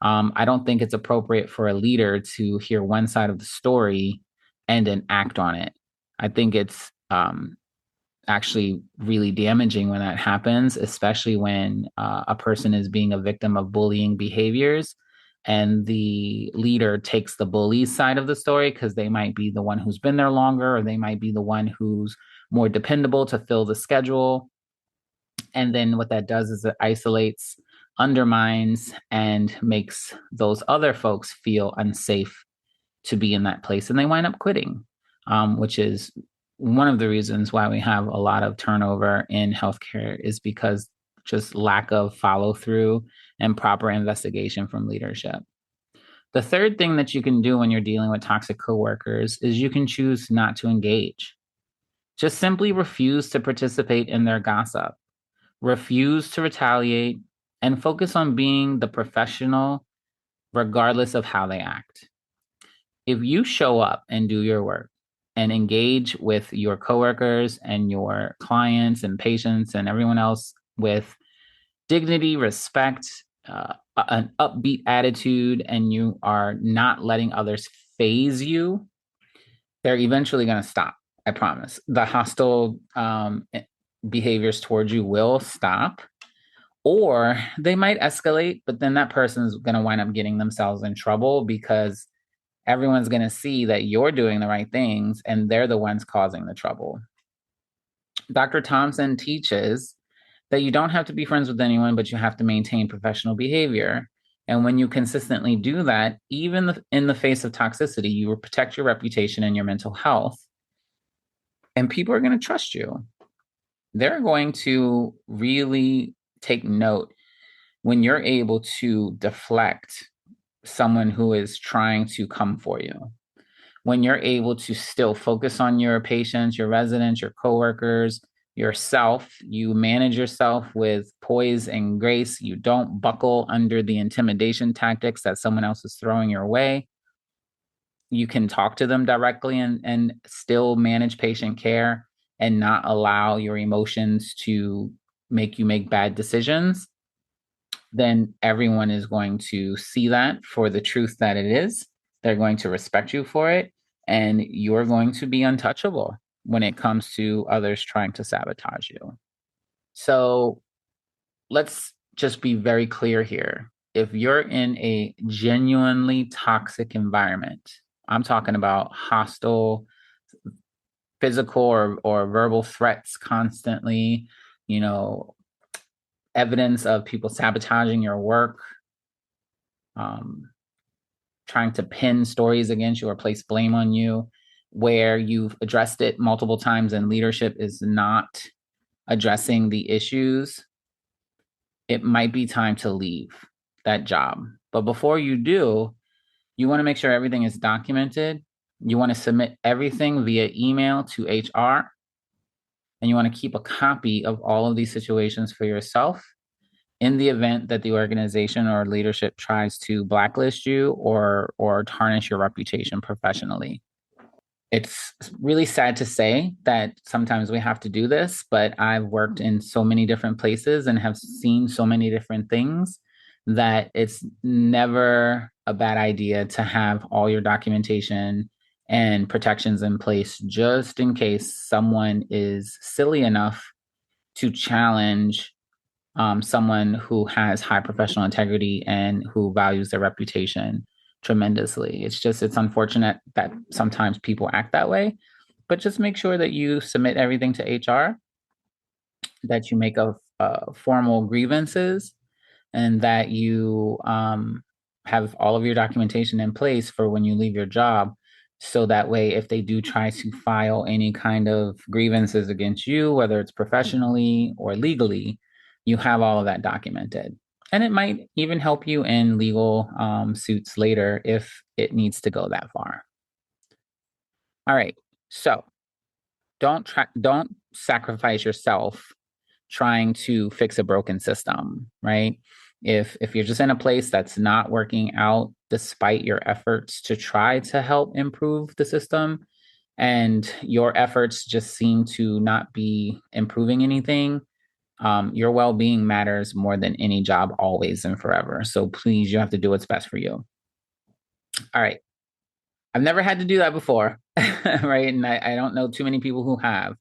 [SPEAKER 1] I don't think it's appropriate for a leader to hear one side of the story and then act on it. I think it's actually really damaging when that happens, especially when a person is being a victim of bullying behaviors and the leader takes the bully's side of the story because they might be the one who's been there longer or they might be the one who's more dependable to fill the schedule. And then what that does is it isolates, undermines, and makes those other folks feel unsafe to be in that place. And they wind up quitting, which is one of the reasons why we have a lot of turnover in healthcare is because just lack of follow through and proper investigation from leadership. The third thing that you can do when you're dealing with toxic coworkers is you can choose not to engage. Just simply refuse to participate in their gossip, refuse to retaliate, and focus on being the professional regardless of how they act. If you show up and do your work and engage with your coworkers and your clients and patients and everyone else with dignity, respect, an upbeat attitude, and you are not letting others phase you, they're eventually going to stop. I promise. The hostile behaviors towards you will stop, or they might escalate, but then that person's going to wind up getting themselves in trouble because everyone's going to see that you're doing the right things and they're the ones causing the trouble. Dr. Thompson teaches that you don't have to be friends with anyone, but you have to maintain professional behavior. And when you consistently do that, even in the face of toxicity, you will protect your reputation and your mental health. And people are going to trust you. They're going to really take note when you're able to deflect someone who is trying to come for you. When you're able to still focus on your patients, your residents, your coworkers, yourself, you manage yourself with poise and grace. You don't buckle under the intimidation tactics that someone else is throwing your way. You can talk to them directly and still manage patient care and not allow your emotions to make you make bad decisions. Then everyone is going to see that for the truth that it is. They're going to respect you for it, and you're going to be untouchable when it comes to others trying to sabotage you. So let's just be very clear here. If you're in a genuinely toxic environment, I'm talking about hostile, physical or verbal threats constantly, you know, evidence of people sabotaging your work, um, trying to pin stories against you or place blame on you, where you've addressed it multiple times and leadership is not addressing the issues, it might be time to leave that job. But before you do, you want to make sure everything is documented. You want to submit everything via email to HR, and you want to keep a copy of all of these situations for yourself in the event that the organization or leadership tries to blacklist you or tarnish your reputation professionally. It's really sad to say that sometimes we have to do this, but I've worked in so many different places and have seen so many different things that it's never a bad idea to have all your documentation and protections in place just in case someone is silly enough to challenge someone who has high professional integrity and who values their reputation tremendously. It's unfortunate that sometimes people act that way, but just make sure that you submit everything to HR, that you make a formal grievances, and that you have all of your documentation in place for when you leave your job. So that way, if they do try to file any kind of grievances against you, whether it's professionally or legally, you have all of that documented. And it might even help you in legal suits later if it needs to go that far. All right. So don't sacrifice yourself trying to fix a broken system, right? If you're just in a place that's not working out despite your efforts to try to help improve the system, and your efforts just seem to not be improving anything, your well-being matters more than any job always and forever. So please, you have to do what's best for you. All right. I've never had to do that before, right? And I don't know too many people who have.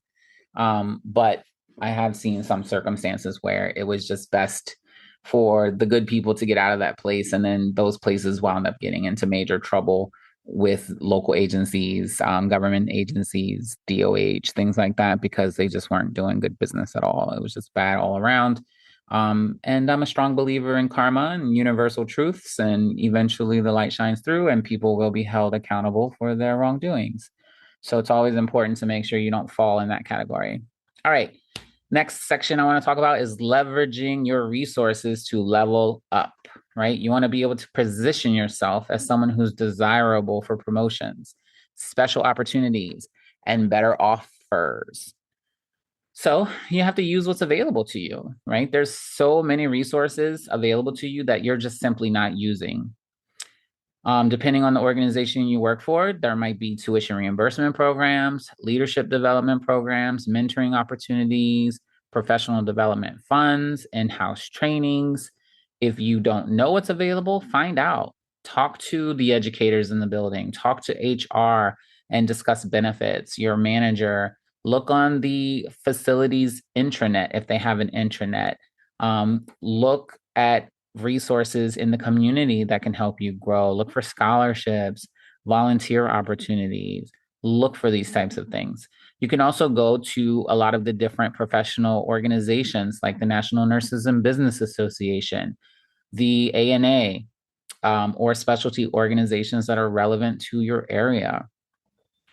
[SPEAKER 1] But I have seen some circumstances where it was just best for the good people to get out of that place. And then those places wound up getting into major trouble with local agencies, government agencies, DOH, things like that, because they just weren't doing good business at all. It was just bad all around. And I'm a strong believer in karma and universal truths, and eventually the light shines through and people will be held accountable for their wrongdoings. So it's always important to make sure you don't fall in that category. All right. Next section I want to talk about is leveraging your resources to level up, right? You want to be able to position yourself as someone who's desirable for promotions, special opportunities, and better offers. So you have to use what's available to you, right? There's so many resources available to you that you're just simply not using. Depending on the organization you work for, there might be tuition reimbursement programs, leadership development programs, mentoring opportunities, professional development funds, in-house trainings. If you don't know what's available, find out. Talk to the educators in the building, talk to HR and discuss benefits, your manager. Look on the facilities intranet if they have an intranet. Look at resources in the community that can help you grow. Look for scholarships, volunteer opportunities. Look for these types of things. You can also go to a lot of the different professional organizations like the National Nurses and Business Association, the ANA, or specialty organizations that are relevant to your area.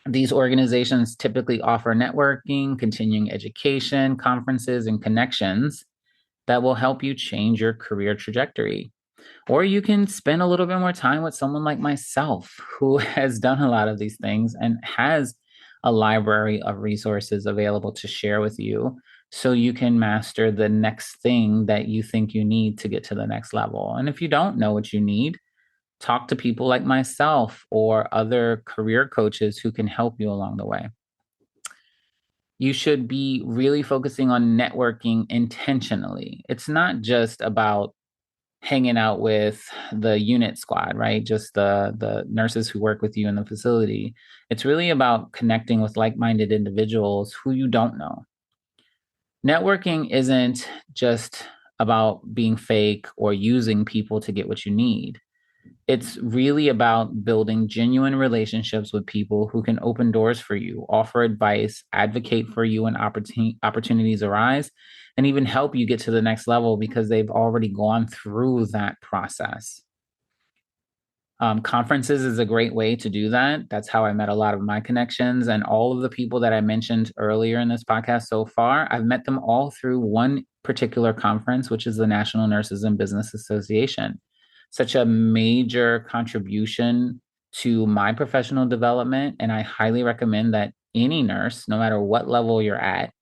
[SPEAKER 1] These organizations typically offer networking, continuing education, conferences, and connections that will help you change your career trajectory. Or you can spend a little bit more time with someone like myself who has done a lot of these things and has a library of resources available to share with you so you can master the next thing that you think you need to get to the next level. And if you don't know what you need, talk to people like myself or other career coaches who can help you along the way. You should be really focusing on networking intentionally. It's not just about hanging out with the unit squad, right? Just the nurses who work with you in the facility. It's really about connecting with like-minded individuals who you don't know. Networking isn't just about being fake or using people to get what you need. It's really about building genuine relationships with people who can open doors for you, offer advice, advocate for you when opportunities arise, and even help you get to the next level because they've already gone through that process. Conferences is a great way to do that. That's how I met a lot of my connections. And all of the people that I mentioned earlier in this podcast so far, I've met them all through one particular conference, which is the National Nurses and Business Association. Such a major contribution to my professional development. And I highly recommend that any nurse, no matter what level you're at,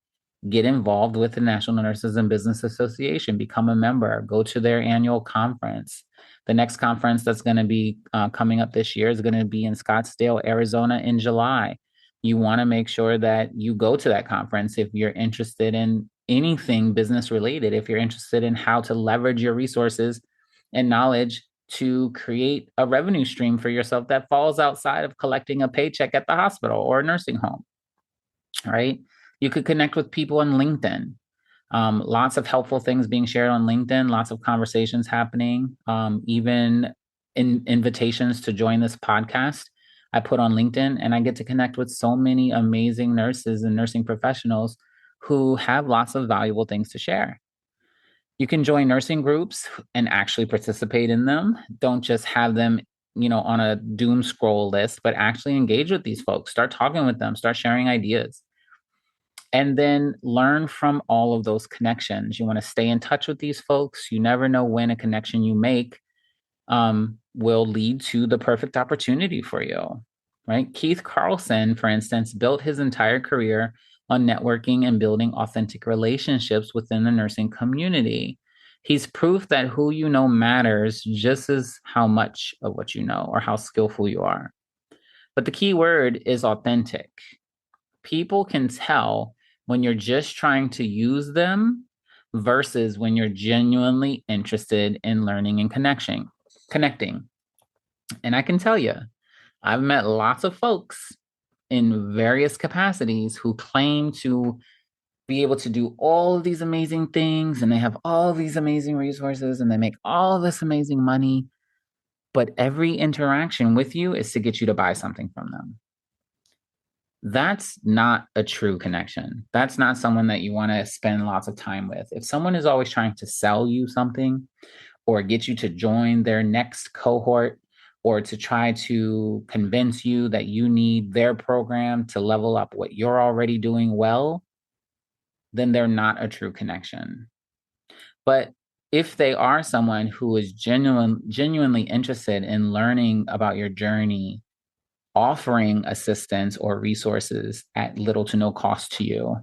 [SPEAKER 1] get involved with the National Nurses and Business Association, become a member, go to their annual conference. The next conference that's going to be coming up this year is going to be in Scottsdale, Arizona in July. You want to make sure that you go to that conference if you're interested in anything business related, if you're interested in how to leverage your resources and knowledge to create a revenue stream for yourself that falls outside of collecting a paycheck at the hospital or a nursing home, right? You could connect with people on LinkedIn. Lots of helpful things being shared on LinkedIn, lots of conversations happening, even invitations to join this podcast I put on LinkedIn, and I get to connect with so many amazing nurses and nursing professionals who have lots of valuable things to share. You can join nursing groups and actually participate in them. Don't just have them, on a doom scroll list, but actually engage with these folks. Start talking with them, start sharing ideas, and then learn from all of those connections. You want to stay in touch with these folks. You never know when a connection you make will lead to the perfect opportunity for you, right? Keith Carlson, for instance, built his entire career on networking and building authentic relationships within the nursing community. He's proof that who you know matters just as how much of what you know or how skillful you are. But the key word is authentic. People can tell when you're just trying to use them versus when you're genuinely interested in learning and connecting. And I can tell you, I've met lots of folks in various capacities who claim to be able to do all of these amazing things and they have all these amazing resources and they make all this amazing money. But every interaction with you is to get you to buy something from them. That's not a true connection. That's not someone that you want to spend lots of time with. If someone is always trying to sell you something or get you to join their next cohort or to try to convince you that you need their program to level up what you're already doing well, then they're not a true connection. But if they are someone who is genuinely interested in learning about your journey, offering assistance or resources at little to no cost to you,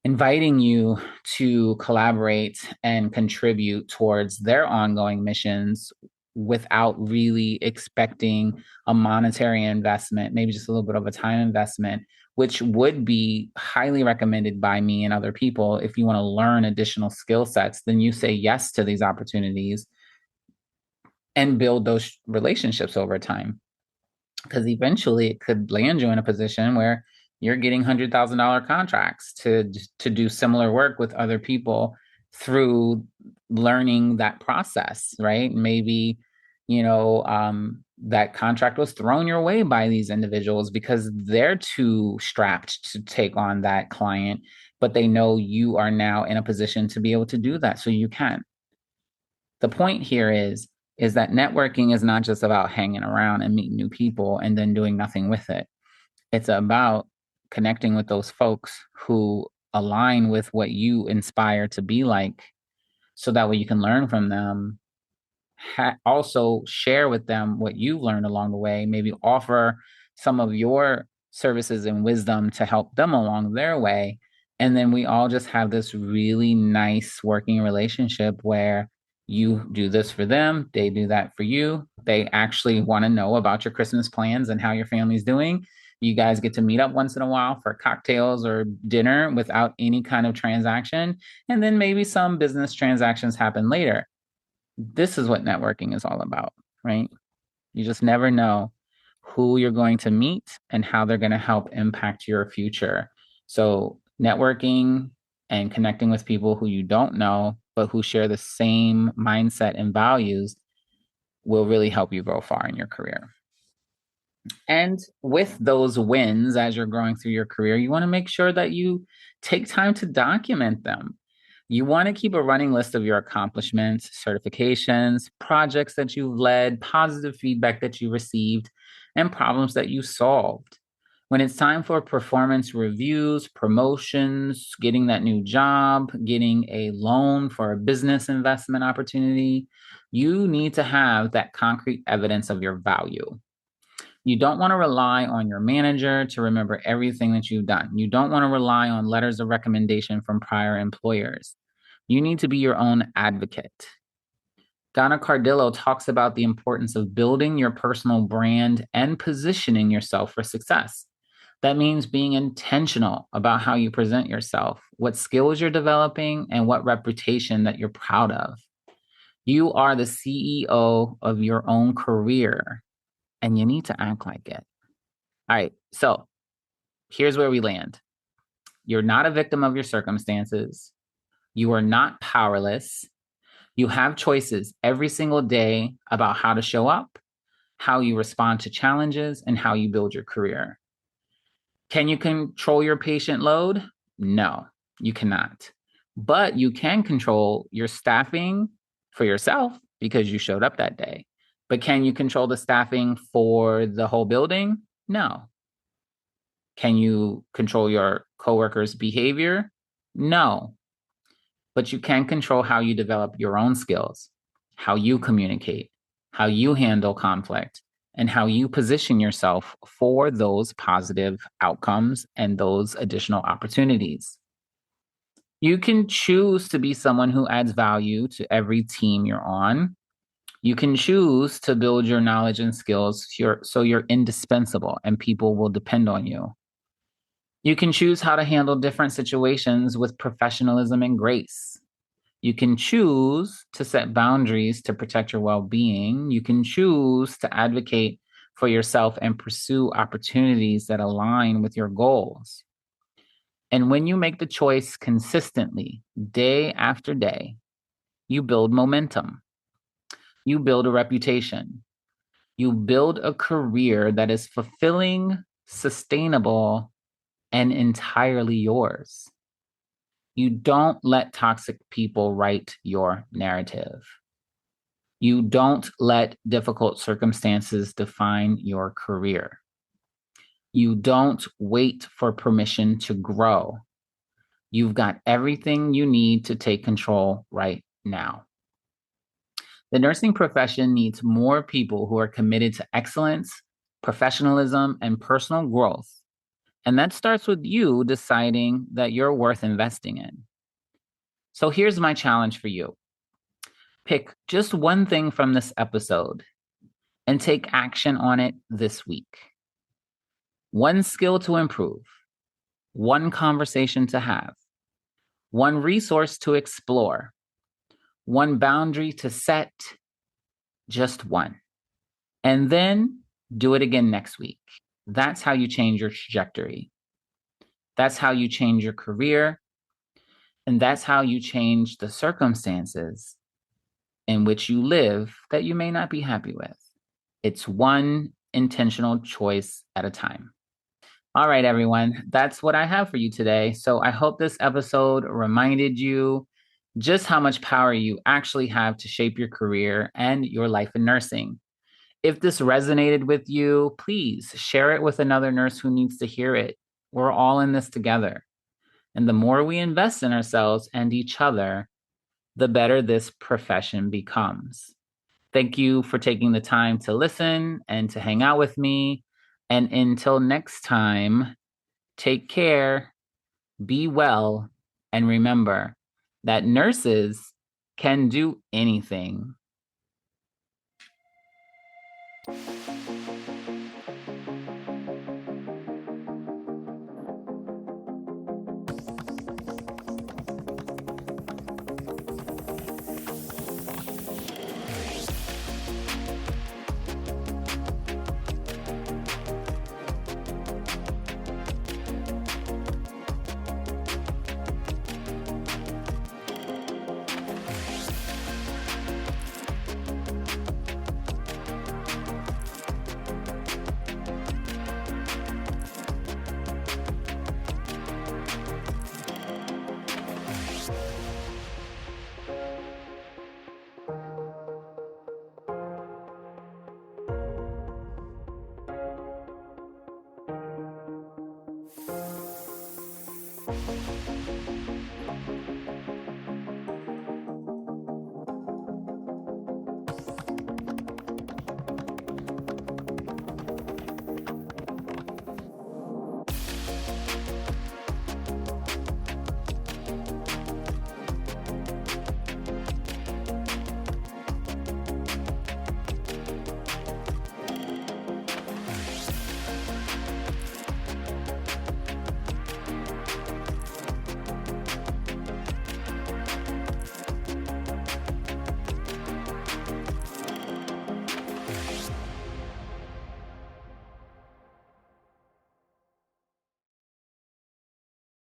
[SPEAKER 1] inviting you to collaborate and contribute towards their ongoing missions without really expecting a monetary investment, maybe just a little bit of a time investment, which would be highly recommended by me and other people. If you want to learn additional skill sets, then you say yes to these opportunities and build those relationships over time. Because eventually it could land you in a position where you're getting $100,000 contracts to do similar work with other people through learning that process, right? Maybe, that contract was thrown your way by these individuals because they're too strapped to take on that client, but they know you are now in a position to be able to do that, so you can. The point here is that networking is not just about hanging around and meeting new people and then doing nothing with it. It's about connecting with those folks who align with what you inspire to be like, so that way you can learn from them. Also share with them what you've learned along the way, maybe offer some of your services and wisdom to help them along their way. And then we all just have this really nice working relationship where you do this for them, they do that for you. They actually want to know about your Christmas plans and how your family's doing. You guys get to meet up once in a while for cocktails or dinner without any kind of transaction. And then maybe some business transactions happen later. This is what networking is all about, right? You just never know who you're going to meet and how they're going to help impact your future. So, networking and connecting with people who you don't know, but who share the same mindset and values will really help you go far in your career. And with those wins as you're growing through your career, you want to make sure that you take time to document them. You want to keep a running list of your accomplishments, certifications, projects that you've led, positive feedback that you received, and problems that you solved. When it's time for performance reviews, promotions, getting that new job, getting a loan for a business investment opportunity, you need to have that concrete evidence of your value. You don't want to rely on your manager to remember everything that you've done. You don't want to rely on letters of recommendation from prior employers. You need to be your own advocate. Donna Cardillo talks about the importance of building your personal brand and positioning yourself for success. That means being intentional about how you present yourself, what skills you're developing, and what reputation that you're proud of. You are the CEO of your own career, and you need to act like it. All right, so here's where we land. You're not a victim of your circumstances. You are not powerless. You have choices every single day about how to show up, how you respond to challenges, and how you build your career. Can you control your patient load? No, you cannot. But you can control your staffing for yourself because you showed up that day. But can you control the staffing for the whole building? No. Can you control your coworkers' behavior? No. But you can control how you develop your own skills, how you communicate, how you handle conflict, and how you position yourself for those positive outcomes and those additional opportunities. You can choose to be someone who adds value to every team you're on. You can choose to build your knowledge and skills so you're indispensable and people will depend on you. You can choose how to handle different situations with professionalism and grace. You can choose to set boundaries to protect your well being. You can choose to advocate for yourself and pursue opportunities that align with your goals. And when you make the choice consistently, day after day, you build momentum, you build a reputation, you build a career that is fulfilling, sustainable, and entirely yours. You don't let toxic people write your narrative. You don't let difficult circumstances define your career. You don't wait for permission to grow. You've got everything you need to take control right now. The nursing profession needs more people who are committed to excellence, professionalism, and personal growth. And that starts with you deciding that you're worth investing in. So here's my challenge for you. Pick just one thing from this episode and take action on it this week. One skill to improve, one conversation to have, one resource to explore, one boundary to set, just one. And then do it again next week. That's how you change your trajectory. That's how you change your career. And that's how you change the circumstances in which you live that you may not be happy with. It's one intentional choice at a time. All right, everyone, that's what I have for you today. So I hope this episode reminded you just how much power you actually have to shape your career and your life in nursing. If this resonated with you, please share it with another nurse who needs to hear it. We're all in this together. And the more we invest in ourselves and each other, the better this profession becomes. Thank you for taking the time to listen and to hang out with me. And until next time, take care, be well, and remember that nurses can do anything.